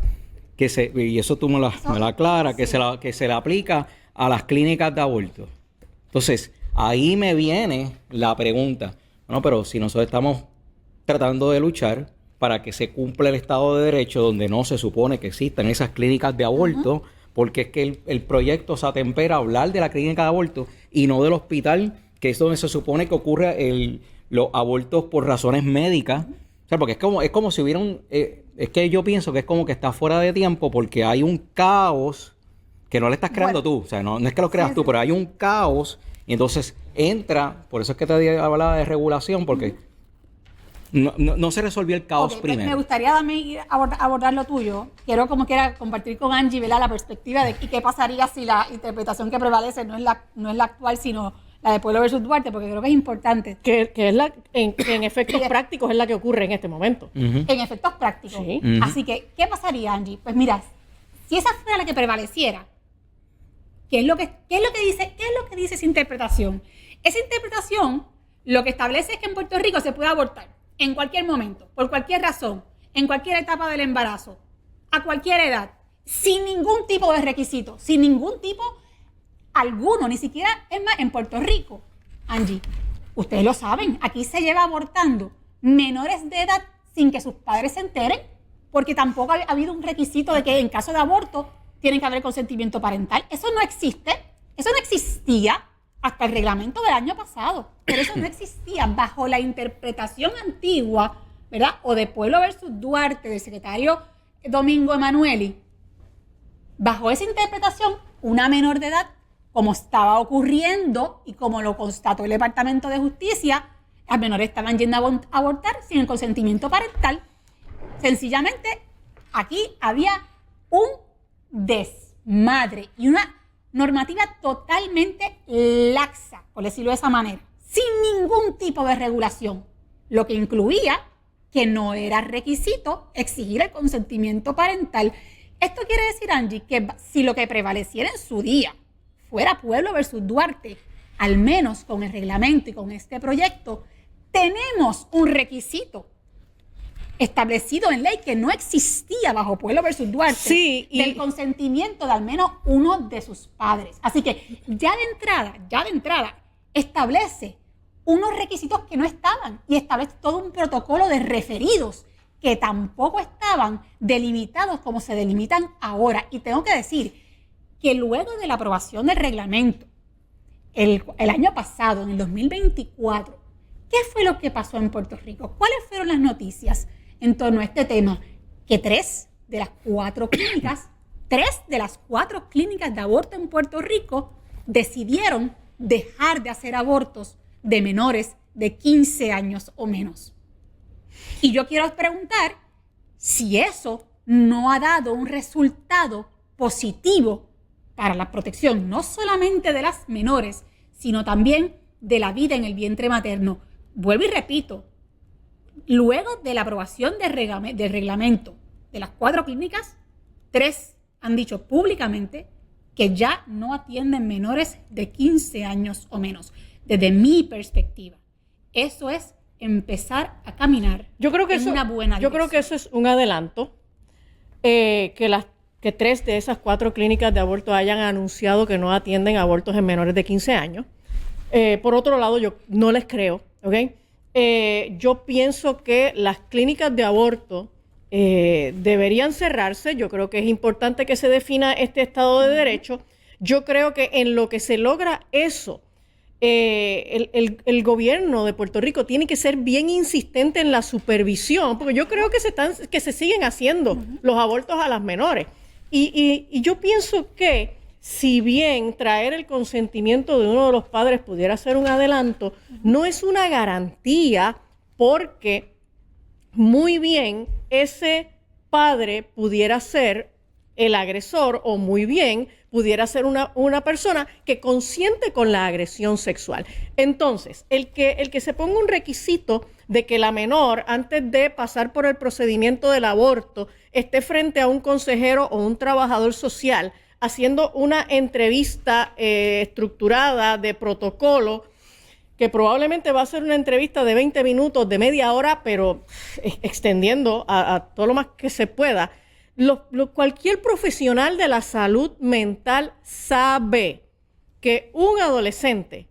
Y eso tú me la aclaras, que se le aplica a las clínicas de aborto. Entonces, ahí me viene la pregunta. Bueno, pero si nosotros estamos tratando de luchar para que se cumpla el Estado de Derecho, donde no se supone que existan esas clínicas de aborto, porque es que el proyecto se atempera a hablar de la clínica de aborto y no del hospital, que es donde se supone que ocurre los abortos por razones médicas. O sea, porque es como si hubiera es que yo pienso que es como que está fuera de tiempo porque hay un caos que no le estás creando tú. O sea, no es que lo creas tú, pero hay un caos y entonces entra, por eso es que te hablaba de regulación, porque no se resolvió el caos primero. Me gustaría abordar lo tuyo. Quiero como quiera compartir con Angie, ¿verdad?, la perspectiva de qué pasaría si la interpretación que prevalece no es la actual, sino la de Pueblo versus Duarte, porque creo que es importante. que es en efectos prácticos es la que ocurre en este momento. En efectos prácticos. Sí. Así que, ¿qué pasaría, Angie? Pues mira, si esa fuera la que prevaleciera, ¿qué es lo que dice esa interpretación? Esa interpretación lo que establece es que en Puerto Rico se puede abortar en cualquier momento, por cualquier razón, en cualquier etapa del embarazo, a cualquier edad, sin ningún tipo de requisito, sin ningún tipo alguno, ni siquiera, es más, en Puerto Rico, Angie, ustedes lo saben, aquí se lleva abortando menores de edad sin que sus padres se enteren, porque tampoco ha habido un requisito de que en caso de aborto tiene que haber consentimiento parental. Eso no existe, eso no existía hasta el reglamento del año pasado, pero eso no existía bajo la interpretación antigua, ¿verdad? O de Pueblo versus Duarte, del secretario Domingo Emanueli. Bajo esa interpretación, una menor de edad, como estaba ocurriendo y como lo constató el Departamento de Justicia, las menores estaban yendo a abortar sin el consentimiento parental. Sencillamente, aquí había un desmadre y una normativa totalmente laxa, por decirlo de esa manera, sin ningún tipo de regulación, lo que incluía que no era requisito exigir el consentimiento parental. Esto quiere decir, Angie, que si lo que prevaleciera en su día fuera Pueblo versus Duarte, al menos con el reglamento y con este proyecto, tenemos un requisito establecido en ley que no existía bajo Pueblo versus Duarte, sí, del consentimiento de al menos uno de sus padres. Así que ya de entrada, establece unos requisitos que no estaban y establece todo un protocolo de referidos que tampoco estaban delimitados como se delimitan ahora. Y tengo que decir que luego de la aprobación del reglamento, el año pasado, en el 2024, ¿qué fue lo que pasó en Puerto Rico? ¿Cuáles fueron las noticias en torno a este tema? Que 3 de las 4 clínicas de aborto en Puerto Rico decidieron dejar de hacer abortos de menores de 15 años o menos. Y yo quiero preguntar si eso no ha dado un resultado positivo para la protección no solamente de las menores, sino también de la vida en el vientre materno. Vuelvo y repito, luego de la aprobación del reglamento de las 4 clínicas, 3 han dicho públicamente que ya no atienden menores de 15 años o menos. Desde mi perspectiva, eso es empezar a caminar en una buena dirección. Yo creo que eso es un adelanto, que 3 de esas 4 clínicas de aborto hayan anunciado que no atienden abortos en menores de 15 años. Por otro lado, yo no les creo, ¿ok? Yo pienso que las clínicas de aborto deberían cerrarse. Yo creo que es importante que se defina este Estado de Derecho. Yo creo que en lo que se logra eso, el gobierno de Puerto Rico tiene que ser bien insistente en la supervisión, porque yo creo que se siguen haciendo los abortos a las menores. Y yo pienso que si bien traer el consentimiento de uno de los padres pudiera ser un adelanto, no es una garantía, porque muy bien ese padre pudiera ser el agresor, o muy bien pudiera ser una persona que consiente con la agresión sexual. Entonces, el que se ponga un requisito de que la menor, antes de pasar por el procedimiento del aborto, esté frente a un consejero o un trabajador social haciendo una entrevista estructurada de protocolo, que probablemente va a ser una entrevista de 20 minutos, de media hora, pero extendiendo a todo lo más que se pueda. Cualquier profesional de la salud mental sabe que un adolescente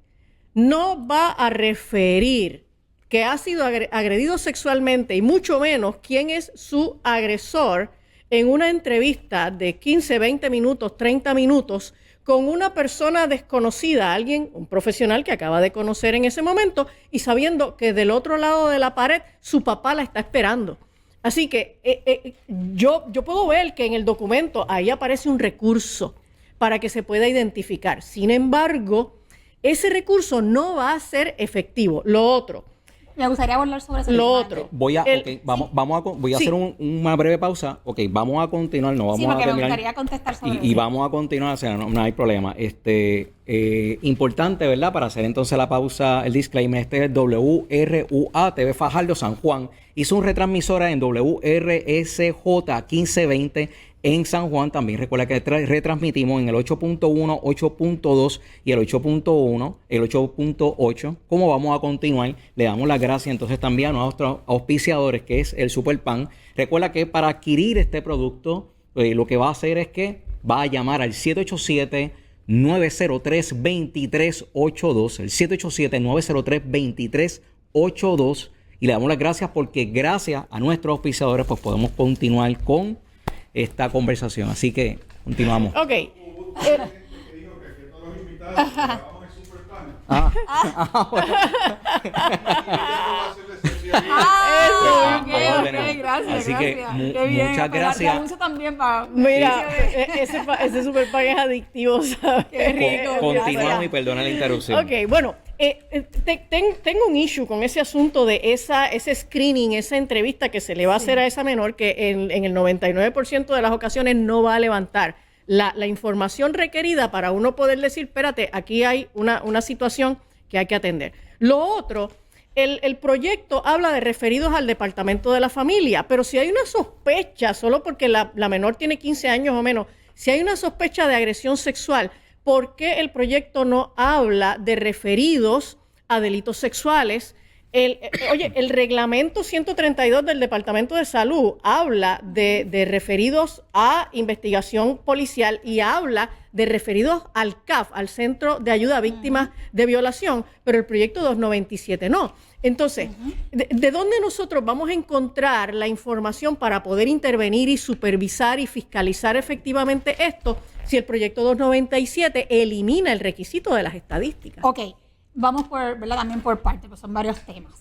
no va a referir que ha sido agredido sexualmente, y mucho menos quién es su agresor, en una entrevista de 15, 20 minutos, 30 minutos, con una persona desconocida, un profesional que acaba de conocer en ese momento, y sabiendo que del otro lado de la pared su papá la está esperando. Así que yo puedo ver que en el documento ahí aparece un recurso para que se pueda identificar. Sin embargo, ese recurso no va a ser efectivo. Lo otro. Me gustaría hablar sobre eso. Voy a hacer una breve pausa. Ok, vamos a continuar. No vamos a terminar. Me gustaría contestar sobre y vamos a continuar, o sea, no hay problema. Importante, ¿verdad? Para hacer entonces la pausa, el disclaimer, este es el WRUA TV Fajardo San Juan. Hizo un retransmisora en WRSJ 1520 en San Juan. También recuerda que retransmitimos en el 8.1, 8.2 y el 8.1, el 8.8. Como vamos a continuar, le damos las gracias entonces también a nuestros auspiciadores, que es el Superpan. Recuerda que para adquirir este producto, lo que va a hacer es que va a llamar al 787-903-2382, el 787-903-2382, y le damos las gracias porque gracias a nuestros auspiciadores pues podemos continuar con esta conversación. Así que continuamos. Ok. Gracias. Así que muchas gracias. También para... Mira, ese Superpan es adictivo, ¿sabes? Qué rico. Continuamos y perdona la interrupción. Ok, bueno, tengo un issue con ese asunto de ese screening, esa entrevista que se le va a hacer a esa menor, que en el 99% de las ocasiones no va a levantar la información requerida para uno poder decir, espérate, aquí hay una situación que hay que atender. Lo otro, el proyecto habla de referidos al Departamento de la Familia, pero si hay una sospecha, solo porque la menor tiene 15 años o menos, si hay una sospecha de agresión sexual, ¿por qué el proyecto no habla de referidos a delitos sexuales? El reglamento 132 del Departamento de Salud habla de referidos a investigación policial y habla de referidos al CAF, al Centro de Ayuda a Víctimas de Violación, pero el proyecto 297 no. Entonces, ¿de dónde nosotros vamos a encontrar la información para poder intervenir y supervisar y fiscalizar efectivamente esto si el proyecto 297 elimina el requisito de las estadísticas? Ok. Vamos también por partes, pues son varios temas.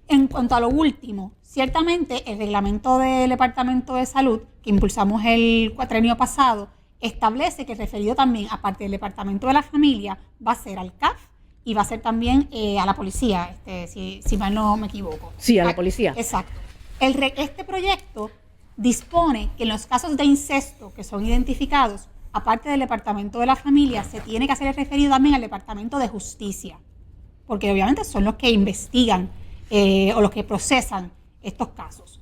En cuanto a lo último, ciertamente el reglamento del Departamento de Salud, que impulsamos el cuatrenio pasado, establece que el referido también, aparte del Departamento de la Familia, va a ser al CAF y va a ser también a la policía, si mal no me equivoco. Sí, a la policía. Exacto. Este proyecto dispone que en los casos de incesto que son identificados aparte del Departamento de la Familia, se tiene que hacer el referido también al Departamento de Justicia, porque obviamente son los que investigan o los que procesan estos casos.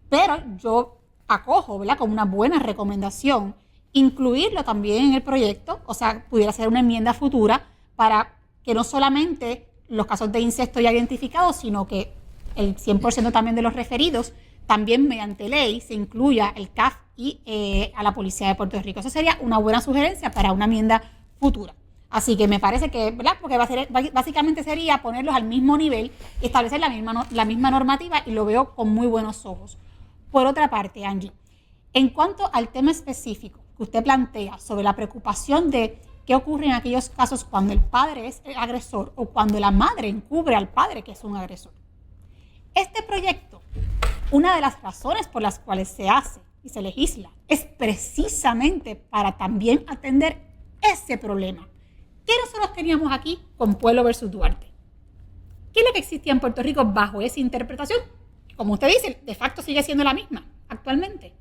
Pero yo acojo, ¿verdad?, como una buena recomendación incluirlo también en el proyecto, o sea, pudiera ser una enmienda futura para que no solamente los casos de incesto ya identificados, sino que el 100% también de los referidos, también mediante ley se incluya el CAF y a la Policía de Puerto Rico. Eso sería una buena sugerencia para una enmienda futura. Así que me parece que, ¿verdad?, porque básicamente sería ponerlos al mismo nivel y establecer la misma normativa, y lo veo con muy buenos ojos. Por otra parte, Angie, en cuanto al tema específico que usted plantea sobre la preocupación de qué ocurre en aquellos casos cuando el padre es el agresor o cuando la madre encubre al padre que es un agresor. Este proyecto, una de las razones por las cuales se hace y se legisla es precisamente para también atender ese problema. ¿Qué nosotros teníamos aquí con Pueblo versus Duarte? ¿Qué es lo que existía en Puerto Rico bajo esa interpretación? Como usted dice, de facto sigue siendo la misma actualmente.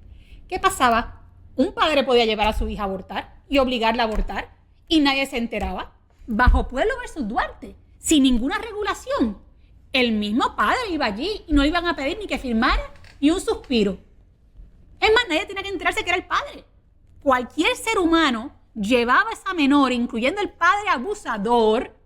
¿Qué pasaba? Un padre podía llevar a su hija a abortar y obligarla a abortar y nadie se enteraba. Bajo Pueblo versus Duarte, sin ninguna regulación, el mismo padre iba allí y no iban a pedir ni que firmara ni un suspiro. Es más, nadie tenía que enterarse que era el padre. Cualquier ser humano llevaba a esa menor, incluyendo el padre abusador,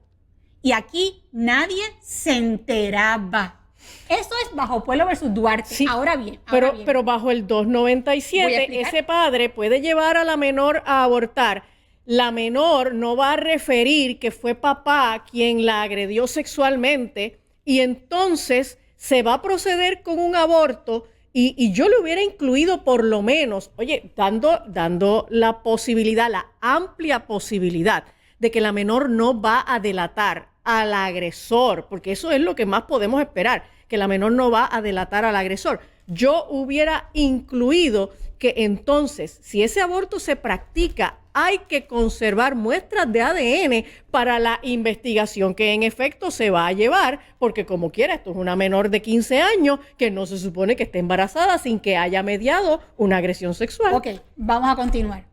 y aquí nadie se enteraba. Eso es bajo Pueblo versus Duarte. Sí, ahora bien. Pero bajo el 297, ese padre puede llevar a la menor a abortar. La menor no va a referir que fue papá quien la agredió sexualmente, y entonces se va a proceder con un aborto. Y yo le hubiera incluido por lo menos, oye, dando la posibilidad, la amplia posibilidad de que la menor no va a delatar al agresor, porque eso es lo que más podemos esperar, que la menor no va a delatar al agresor. Yo hubiera incluido que entonces, si ese aborto se practica, hay que conservar muestras de ADN para la investigación que en efecto se va a llevar, porque como quiera, esto es una menor de 15 años que no se supone que esté embarazada sin que haya mediado una agresión sexual. Ok, vamos a continuar.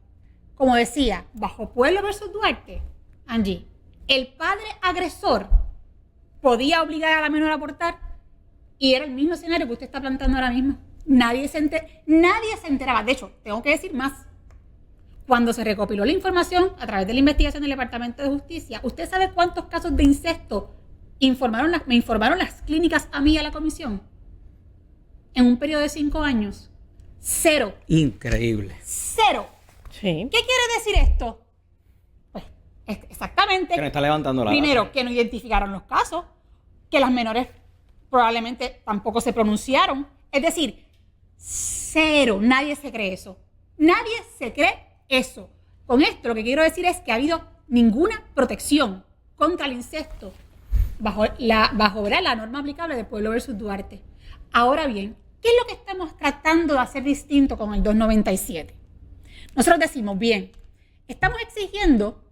Como decía, bajo Pueblo versus Duarte, Angie, el padre agresor podía obligar a la menor a abortar y era el mismo escenario que usted está planteando ahora mismo. Nadie se enteraba. De hecho, tengo que decir más. Cuando se recopiló la información a través de la investigación del Departamento de Justicia, ¿usted sabe cuántos casos de incesto me informaron las clínicas a mí y a la comisión? En un periodo de 5 años. 0. Increíble. 0. Sí. ¿Qué quiere decir esto? Pues exactamente. Que no está levantando la Primero, base. que no identificaron los casos, que las menores probablemente tampoco se pronunciaron. Es decir, 0. Nadie se cree eso. Nadie se cree eso. Con esto lo que quiero decir es que ha habido ninguna protección contra el incesto bajo la norma aplicable de Pueblo versus Duarte. Ahora bien, ¿qué es lo que estamos tratando de hacer distinto con el 297? Nosotros decimos, bien, estamos exigiendo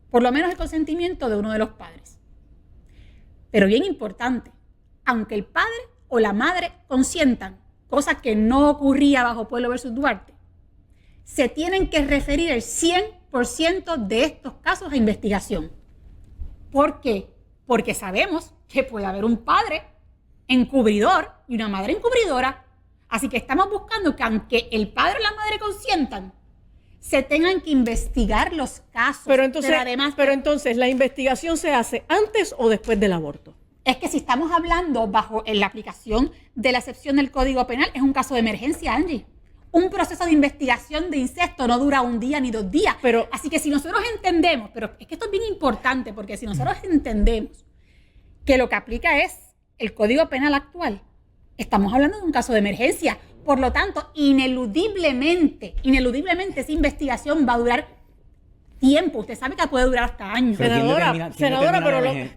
por lo menos el consentimiento de uno de los padres. Pero bien importante, aunque el padre o la madre consientan, cosa que no ocurría bajo Pueblo versus Duarte, se tienen que referir el 100% de estos casos a investigación. ¿Por qué? Porque sabemos que puede haber un padre encubridor y una madre encubridora. Así que estamos buscando que aunque el padre o la madre consientan, se tengan que investigar los casos. Pero entonces, ¿la investigación se hace antes o después del aborto? Es que si estamos hablando bajo la aplicación de la excepción del Código Penal, es un caso de emergencia, Angie. Un proceso de investigación de incesto no dura 1 día ni 2 días. Así que si nosotros entendemos, pero es que esto es bien importante, porque si nosotros entendemos que lo que aplica es el Código Penal actual, estamos hablando de un caso de emergencia. Por lo tanto, ineludiblemente esa investigación va a durar tiempo. Usted sabe que puede durar hasta años. Senadora,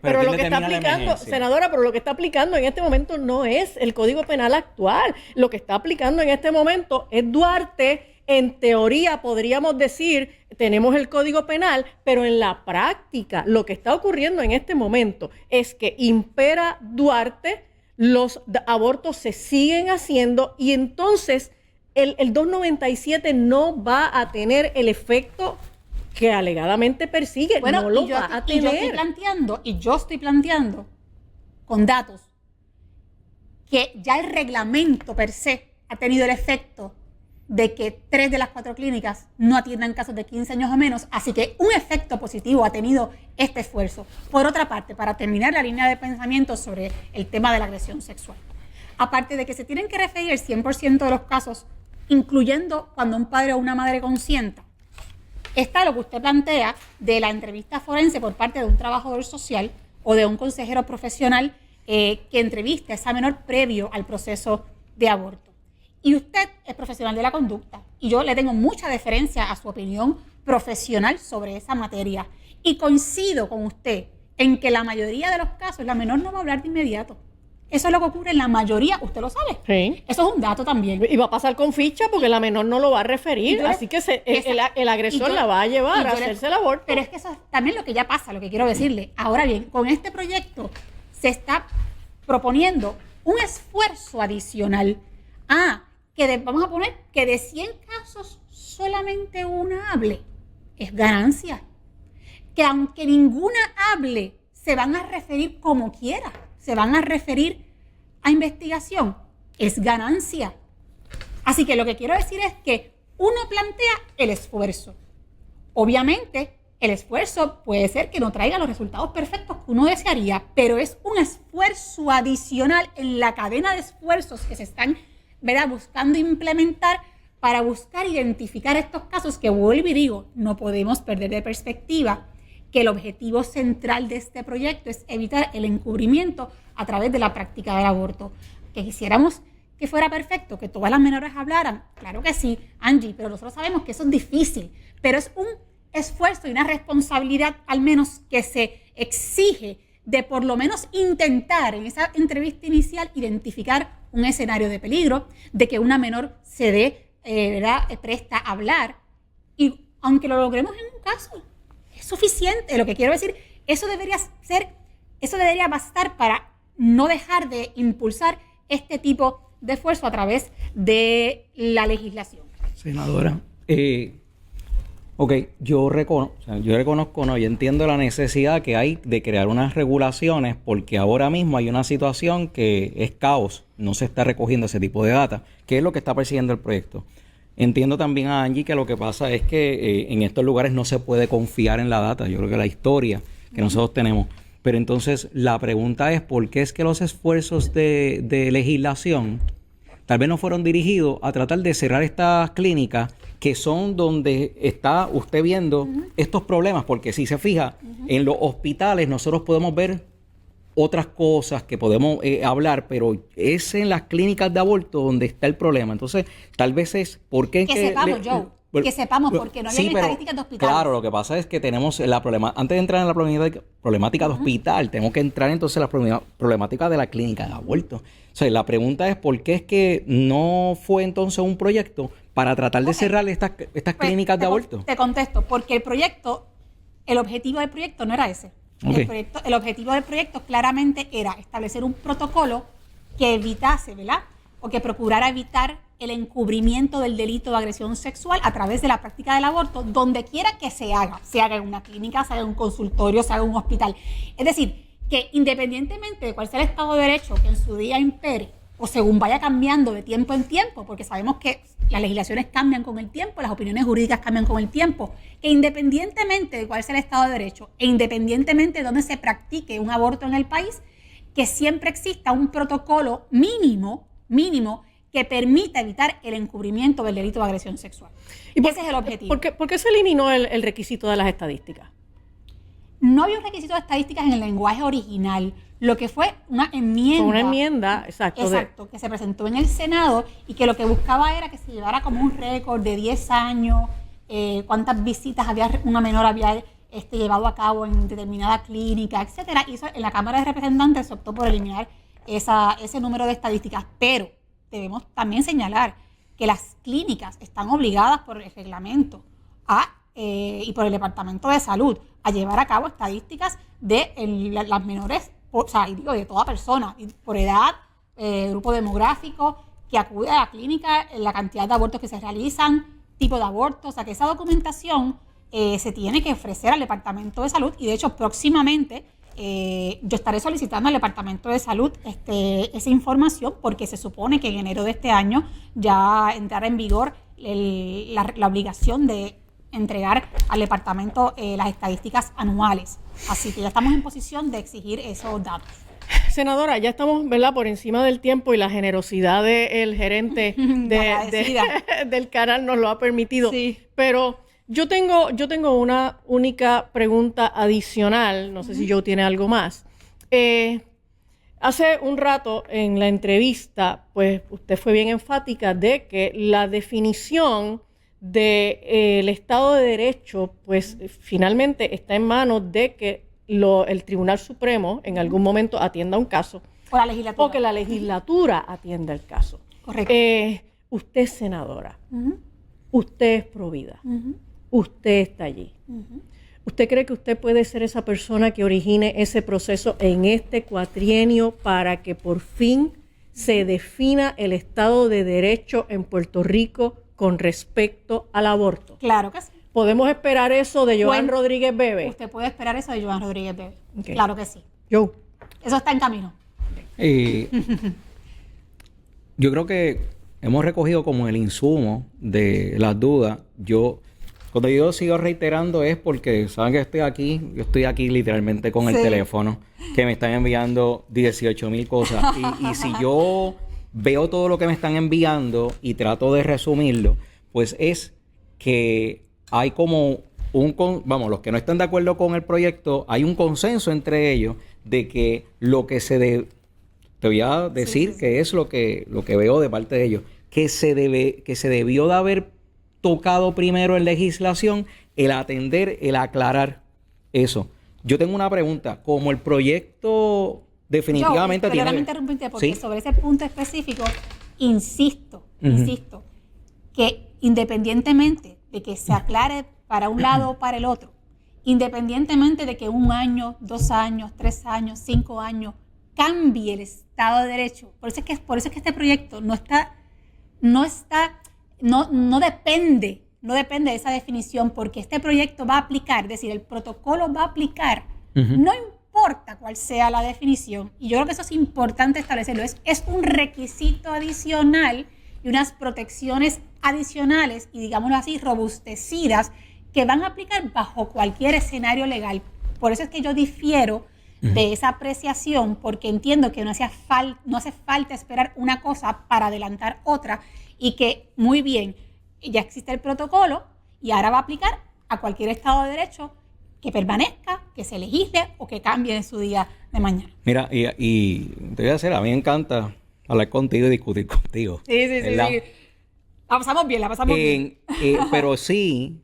pero lo que está aplicando en este momento no es el Código Penal actual. Lo que está aplicando en este momento es Duarte. En teoría podríamos decir, tenemos el Código Penal, pero en la práctica lo que está ocurriendo en este momento es que impera Duarte, los abortos se siguen haciendo y entonces el 297 no va a tener el efecto que alegadamente persigue. Bueno, no lo y yo, va a y yo tener. estoy planteando con datos que ya el reglamento per se ha tenido el efecto de que 3 de las 4 clínicas no atiendan casos de 15 años o menos, así que un efecto positivo ha tenido este esfuerzo. Por otra parte, para terminar la línea de pensamiento sobre el tema de la agresión sexual, aparte de que se tienen que referir el 100% de los casos, incluyendo cuando un padre o una madre consienta, está lo que usted plantea de la entrevista forense por parte de un trabajador social o de un consejero profesional que entreviste a esa menor previo al proceso de aborto. Y usted es profesional de la conducta y yo le tengo mucha deferencia a su opinión profesional sobre esa materia. Y coincido con usted en que la mayoría de los casos la menor no va a hablar de inmediato. Eso es lo que ocurre en la mayoría, usted lo sabe. Sí. Eso es un dato también. Y va a pasar con ficha porque la menor no lo va a referir, Y yo le- así que esa- el agresor y yo- la va a llevar y a yo le- hacerse el aborto. Pero es que eso es también lo que ya pasa, lo que quiero decirle. Ahora bien, con este proyecto se está proponiendo un esfuerzo adicional. Vamos a poner que de 100 casos solamente una hable. Es ganancia. Que aunque ninguna hable, se van a referir como quiera. Se van a referir a investigación. Es ganancia. Así que lo que quiero decir es que uno plantea el esfuerzo. Obviamente, el esfuerzo puede ser que no traiga los resultados perfectos que uno desearía, pero es un esfuerzo adicional en la cadena de esfuerzos que se están, ¿verdad?, buscando implementar para buscar identificar estos casos que, vuelvo y digo, no podemos perder de perspectiva que el objetivo central de este proyecto es evitar el encubrimiento a través de la práctica del aborto. Que quisiéramos que fuera perfecto, que todas las menores hablaran, claro que sí, Angie, pero nosotros sabemos que eso es difícil, pero es un esfuerzo y una responsabilidad al menos que se exige de por lo menos intentar en esa entrevista inicial identificar un escenario de peligro, de que una menor se dé, presta a hablar, y aunque lo logremos en un caso, es suficiente. Lo que quiero decir, eso debería bastar para no dejar de impulsar este tipo de esfuerzo a través de la legislación. Senadora, yo reconozco, yo entiendo la necesidad que hay de crear unas regulaciones porque ahora mismo hay una situación que es caos, no se está recogiendo ese tipo de data, que es lo que está persiguiendo el proyecto. Entiendo también a Angie que lo que pasa es que en estos lugares no se puede confiar en la data, yo creo que la historia que nosotros tenemos. Pero entonces la pregunta es ¿por qué es que los esfuerzos de legislación tal vez no fueron dirigidos a tratar de cerrar estas clínicas que son donde está usted viendo estos problemas? Porque si se fija, en los hospitales nosotros podemos ver otras cosas que podemos hablar, pero es en las clínicas de aborto donde está el problema. Entonces, tal vez es porque... Que sepamos, Joe, que sepamos, porque no hay estadísticas de hospitales. Claro, lo que pasa es que tenemos la problemática, antes de entrar en la problemática de hospital, tenemos que entrar entonces en la problemática de la clínica de aborto. O sea, la pregunta es ¿por qué es que no fue entonces un proyecto para tratar de cerrar estas clínicas de aborto? Te contesto, porque el objetivo del proyecto no era ese. Okay. El objetivo del proyecto claramente era establecer un protocolo que evitase, ¿verdad?, o que procurara evitar el encubrimiento del delito de agresión sexual a través de la práctica del aborto, donde quiera que se haga en una clínica, se haga en un consultorio, se haga en un hospital. Es decir, que independientemente de cuál sea el Estado de Derecho que en su día impere, o según vaya cambiando de tiempo en tiempo, porque sabemos que las legislaciones cambian con el tiempo, las opiniones jurídicas cambian con el tiempo, que independientemente de cuál sea el Estado de Derecho e independientemente de dónde se practique un aborto en el país, que siempre exista un protocolo mínimo que permita evitar el encubrimiento del delito de agresión sexual. Y ese es el objetivo. ¿Por qué se eliminó el requisito de las estadísticas? No había un requisito de estadísticas en el lenguaje original, lo que fue una enmienda. Una enmienda, exacto. Exacto, que se presentó en el Senado y que lo que buscaba era que se llevara como un récord de 10 años, cuántas visitas una menor había llevado a cabo en determinada clínica, etcétera. Y eso, en la Cámara de Representantes se optó por eliminar ese número de estadísticas, pero debemos también señalar que las clínicas están obligadas por el reglamento y por el Departamento de Salud a llevar a cabo estadísticas de las menores, o sea, y digo, de toda persona, por edad, grupo demográfico, que acude a la clínica, la cantidad de abortos que se realizan, tipo de aborto, o sea que esa documentación se tiene que ofrecer al Departamento de Salud y de hecho próximamente yo estaré solicitando al Departamento de Salud esa información porque se supone que en enero de este año ya entrará en vigor la obligación de entregar al departamento las estadísticas anuales. Así que ya estamos en posición de exigir esos datos. Senadora, ya estamos, ¿verdad?, por encima del tiempo y la generosidad del gerente del canal nos lo ha permitido. Sí. Pero yo tengo una única pregunta adicional, no sé si Joe tiene algo más. Hace un rato en la entrevista, pues usted fue bien enfática de que la definición del Estado de Derecho, pues finalmente está en manos de que el Tribunal Supremo en algún momento atienda un caso. O la legislatura. O que la legislatura atienda el caso. Correcto. Usted es senadora. Usted es provida. Usted está allí. ¿Usted cree que usted puede ser esa persona que origine ese proceso en este cuatrienio para que por fin se defina el Estado de Derecho en Puerto Rico con respecto al aborto? Claro que sí. ¿Podemos esperar eso de Joan Rodríguez Bebe? Usted puede esperar eso de Joan Rodríguez Bebe. Okay. Claro que sí. Joe. Eso está en camino. Yo creo que hemos recogido como el insumo de las dudas. Cuando yo sigo reiterando es porque saben que yo estoy aquí literalmente con el teléfono, que me están enviando 18,000 cosas. Y si yo veo todo lo que me están enviando y trato de resumirlo, pues es que hay como los que no están de acuerdo con el proyecto, hay un consenso entre ellos de que lo que te voy a decir que es lo que veo de parte de ellos, que se debió de haber tocado primero en legislación, el atender, el aclarar eso. Yo tengo una pregunta, como el proyecto definitivamente yo, tiene... interrumpirte porque sobre ese punto específico, insisto, que independientemente de que se aclare para un lado o para el otro, independientemente de que 1 año, 2 años, 3 años, 5 años cambie el Estado de Derecho, por eso es que este proyecto no depende de esa definición, porque este proyecto va a aplicar, es decir, el protocolo va a aplicar, no importa cuál sea la definición, y yo creo que eso es importante establecerlo, es un requisito adicional y unas protecciones adicionales y, digámoslo así, robustecidas que van a aplicar bajo cualquier escenario legal. Por eso es que yo difiero de esa apreciación, porque entiendo que no hace falta esperar una cosa para adelantar otra y que, muy bien, ya existe el protocolo y ahora va a aplicar a cualquier Estado de Derecho que permanezca, que se legisle o que cambie en su día de mañana. Mira, y te voy a decir, a mí me encanta hablar contigo y discutir contigo. Sí. La pasamos bien. Pero sí,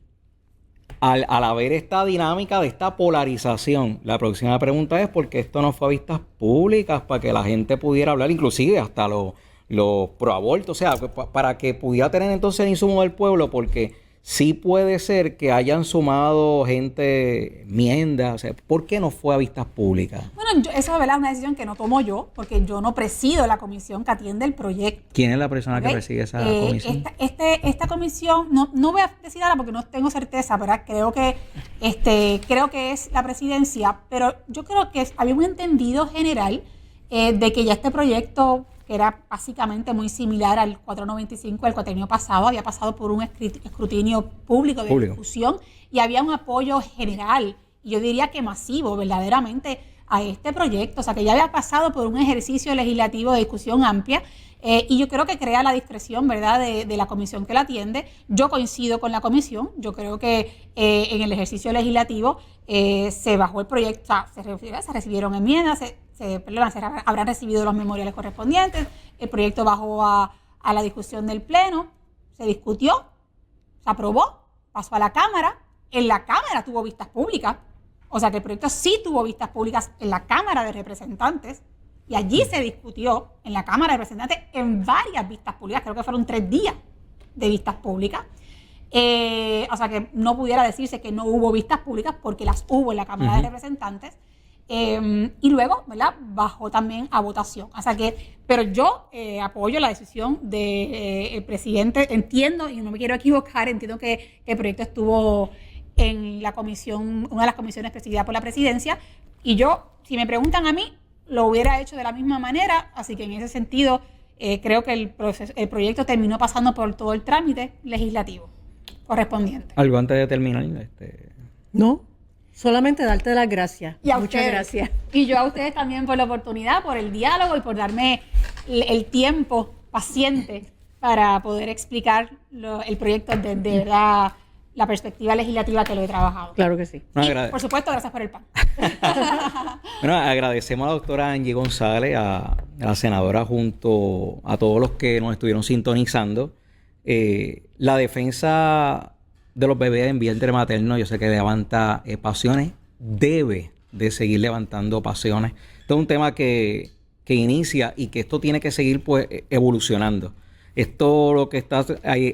al haber esta dinámica de esta polarización, la próxima pregunta es ¿por qué esto no fue a vistas públicas para que la gente pudiera hablar, inclusive hasta los proabortos? O sea, para que pudiera tener entonces el insumo del pueblo, porque sí puede ser que hayan sumado gente enmiendas. O sea, ¿por qué no fue a vistas públicas? Bueno, eso es una decisión que no tomo yo, porque yo no presido la comisión que atiende el proyecto. ¿Quién es la persona que presigue esa comisión? Esta comisión, no voy a decir ahora porque no tengo certeza, ¿verdad? Creo que es la presidencia, pero yo creo que había un entendido general de que ya este proyecto, que era básicamente muy similar al 495 del cuatrienio pasado, había pasado por un escrutinio público de discusión y había un apoyo general, y yo diría que masivo, verdaderamente, a este proyecto. O sea, que ya había pasado por un ejercicio legislativo de discusión amplia, y yo creo que crea la discreción, ¿verdad?, de la comisión que la atiende. Yo coincido con la comisión. Yo creo que en el ejercicio legislativo se bajó el proyecto, o sea, se recibieron enmiendas, habrán recibido los memoriales correspondientes, el proyecto bajó a la discusión del Pleno, se discutió, se aprobó, pasó a la Cámara, en la Cámara tuvo vistas públicas, o sea que el proyecto sí tuvo vistas públicas en la Cámara de Representantes, y allí se discutió en la Cámara de Representantes en varias vistas públicas, creo que fueron 3 días de vistas públicas. O sea que no pudiera decirse que no hubo vistas públicas porque las hubo en la Cámara de Representantes. Y luego, ¿verdad?, bajó también a votación. O sea pero yo apoyo la decisión del presidente. Entiendo, y no me quiero equivocar, entiendo que el proyecto estuvo en la comisión, una de las comisiones presidida por la presidencia, y yo, si me preguntan a mí, lo hubiera hecho de la misma manera. Así que en ese sentido, creo que el proyecto terminó pasando por todo el trámite legislativo correspondiente. Algo antes de terminar. No, solamente darte las gracias. Y a Muchas ustedes. gracias. Y yo a ustedes también por la oportunidad, por el diálogo y por darme el tiempo paciente para poder explicar el proyecto desde verdad la perspectiva legislativa que lo he trabajado. Claro que sí. Y, por supuesto, gracias por el pan. Bueno, agradecemos a la doctora Angie González, a la senadora, junto a todos los que nos estuvieron sintonizando. La defensa de los bebés en vientre materno, yo sé que levanta pasiones, debe de seguir levantando pasiones. Esto es un tema que inicia y que esto tiene que seguir pues evolucionando. Esto lo que está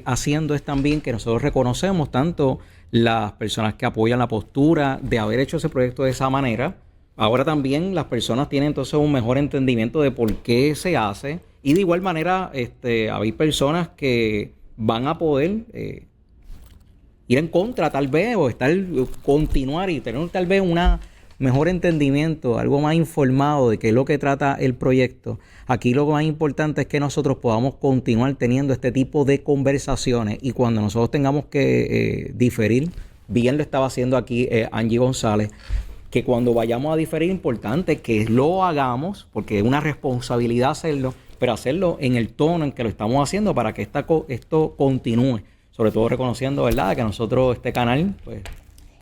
haciendo es también que nosotros reconocemos tanto las personas que apoyan la postura de haber hecho ese proyecto de esa manera. Ahora también las personas tienen entonces un mejor entendimiento de por qué se hace, y de igual manera hay personas que van a poder ir en contra tal vez, o continuar y tener tal vez una mejor entendimiento, algo más informado de qué es lo que trata el proyecto. Aquí lo más importante es que nosotros podamos continuar teniendo este tipo de conversaciones, y cuando nosotros tengamos que diferir, bien lo estaba haciendo aquí Angie González, que cuando vayamos a diferir, importante que lo hagamos, porque es una responsabilidad hacerlo, pero hacerlo en el tono en que lo estamos haciendo para que esto continúe. Sobre todo reconociendo, ¿verdad?, que nosotros, este canal, pues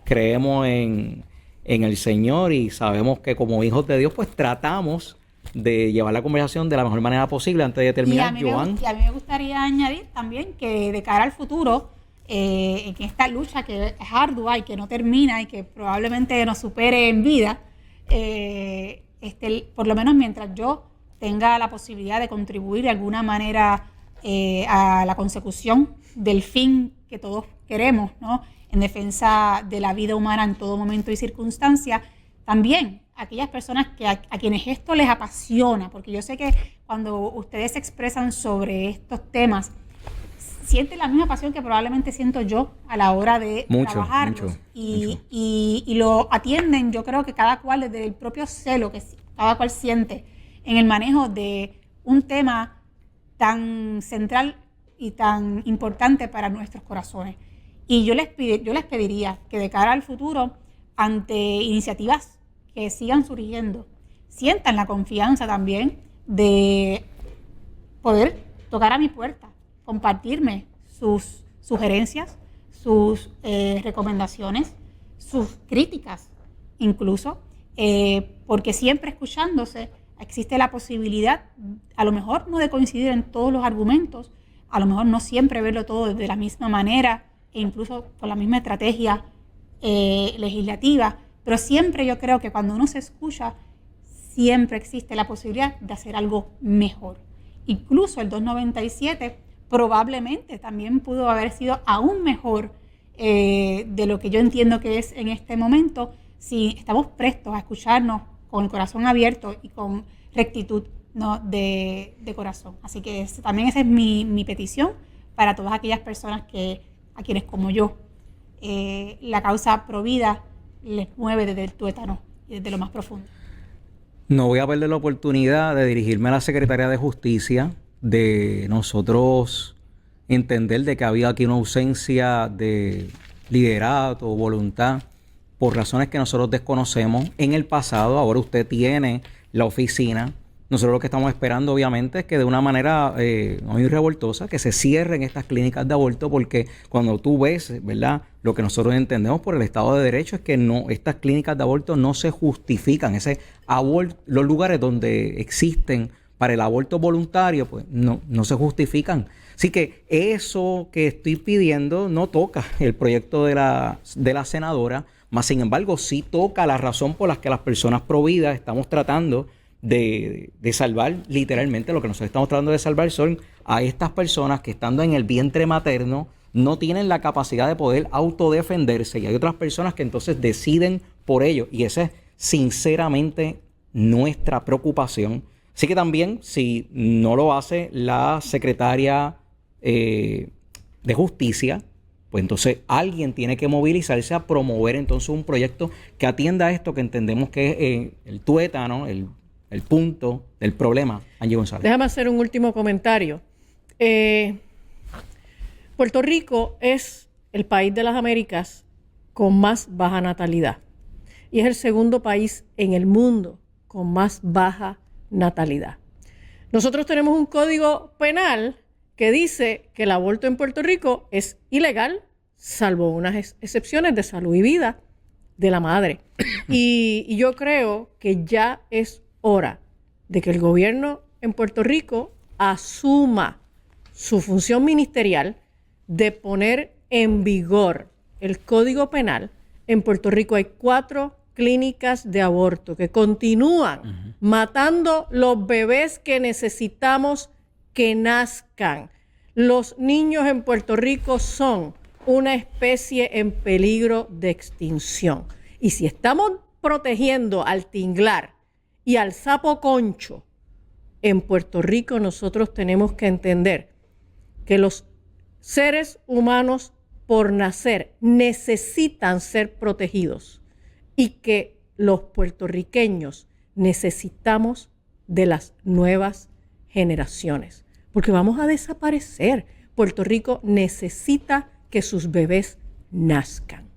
creemos en el Señor, y sabemos que como hijos de Dios, pues tratamos de llevar la conversación de la mejor manera posible. Antes de terminar, Joan. Y a mí me gustaría añadir también que de cara al futuro, en esta lucha que es ardua y que no termina y que probablemente nos supere en vida, por lo menos mientras yo tenga la posibilidad de contribuir de alguna manera a la consecución del fin que todos queremos, ¿no?, en defensa de la vida humana en todo momento y circunstancia, también aquellas personas a quienes esto les apasiona, porque yo sé que cuando ustedes se expresan sobre estos temas, sienten la misma pasión que probablemente siento yo a la hora de trabajarlos. Y lo atienden, yo creo que cada cual desde el propio celo que cada cual siente en el manejo de un tema tan central y tan importante para nuestros corazones. Y yo les pediría que de cara al futuro, ante iniciativas que sigan surgiendo, sientan la confianza también de poder tocar a mi puerta, compartirme sus sugerencias, sus recomendaciones, sus críticas incluso, porque siempre escuchándose existe la posibilidad, a lo mejor no de coincidir en todos los argumentos, a lo mejor no siempre verlo todo de la misma manera e incluso con la misma estrategia legislativa, pero siempre yo creo que cuando uno se escucha, siempre existe la posibilidad de hacer algo mejor. Incluso el 297 probablemente también pudo haber sido aún mejor de lo que yo entiendo que es en este momento, si estamos prestos a escucharnos con el corazón abierto y con rectitud, ¿no?, de corazón. Así que también esa es mi petición para todas aquellas personas a quienes como yo la causa provida les mueve desde el tuétano y desde lo más profundo. No voy a perder la oportunidad de dirigirme a la Secretaría de Justicia, de nosotros entender de que había aquí una ausencia de liderato o voluntad por razones que nosotros desconocemos en el pasado. Ahora usted tiene la oficina. Nosotros lo que estamos esperando, obviamente, es que de una manera muy revoltosa, que se cierren estas clínicas de aborto, porque cuando tú ves, ¿verdad?, lo que nosotros entendemos por el Estado de Derecho es que estas clínicas de aborto no se justifican. Los lugares donde existen para el aborto voluntario, pues no se justifican. Así que eso que estoy pidiendo no toca el proyecto de la senadora, más sin embargo sí toca la razón por la que las personas providas estamos tratando de salvar, literalmente lo que nosotros estamos tratando de salvar son a estas personas que estando en el vientre materno no tienen la capacidad de poder autodefenderse, y hay otras personas que entonces deciden por ello, y ese sinceramente nuestra preocupación. Así que también, si no lo hace la secretaria de Justicia, pues entonces alguien tiene que movilizarse a promover entonces un proyecto que atienda a esto que entendemos que es el tuétano, el punto del problema. Angie González. Déjame hacer un último comentario. Puerto Rico es el país de las Américas con más baja natalidad y es el segundo país en el mundo con más baja natalidad. Nosotros tenemos un código penal que dice que el aborto en Puerto Rico es ilegal, salvo unas excepciones de salud y vida de la madre. Y yo creo que ya es hora de que el gobierno en Puerto Rico asuma su función ministerial de poner en vigor el Código Penal. En Puerto Rico hay 4 clínicas de aborto que continúan matando los bebés que necesitamos que nazcan. Los niños en Puerto Rico son una especie en peligro de extinción. Y si estamos protegiendo al tinglar y al sapo concho, en Puerto Rico nosotros tenemos que entender que los seres humanos por nacer necesitan ser protegidos y que los puertorriqueños necesitamos de las nuevas generaciones, porque vamos a desaparecer. Puerto Rico necesita que sus bebés nazcan.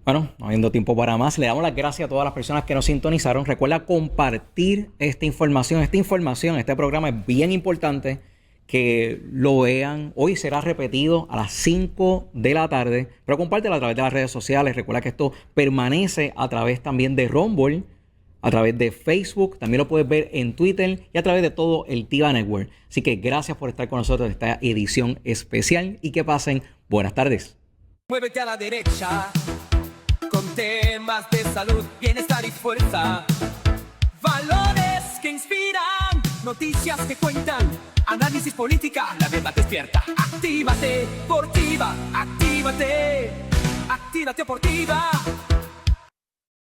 Bueno, no habiendo tiempo para más, le damos las gracias a todas las personas que nos sintonizaron. Recuerda compartir esta información. Este programa es bien importante que lo vean. Hoy será repetido a las 5 de la tarde, pero compártelo a través de las redes sociales. Recuerda que esto permanece a través también de Rumble, a través de Facebook, también lo puedes ver en Twitter y a través de todo el TIVA Network. Así que gracias por estar con nosotros en esta edición especial y que pasen buenas tardes. Muévete a la derecha con temas de salud, bienestar y fuerza. Valores que inspiran, noticias que cuentan, análisis política, la verdad despierta. Actívate, Portiva, actívate, actívate, Portiva.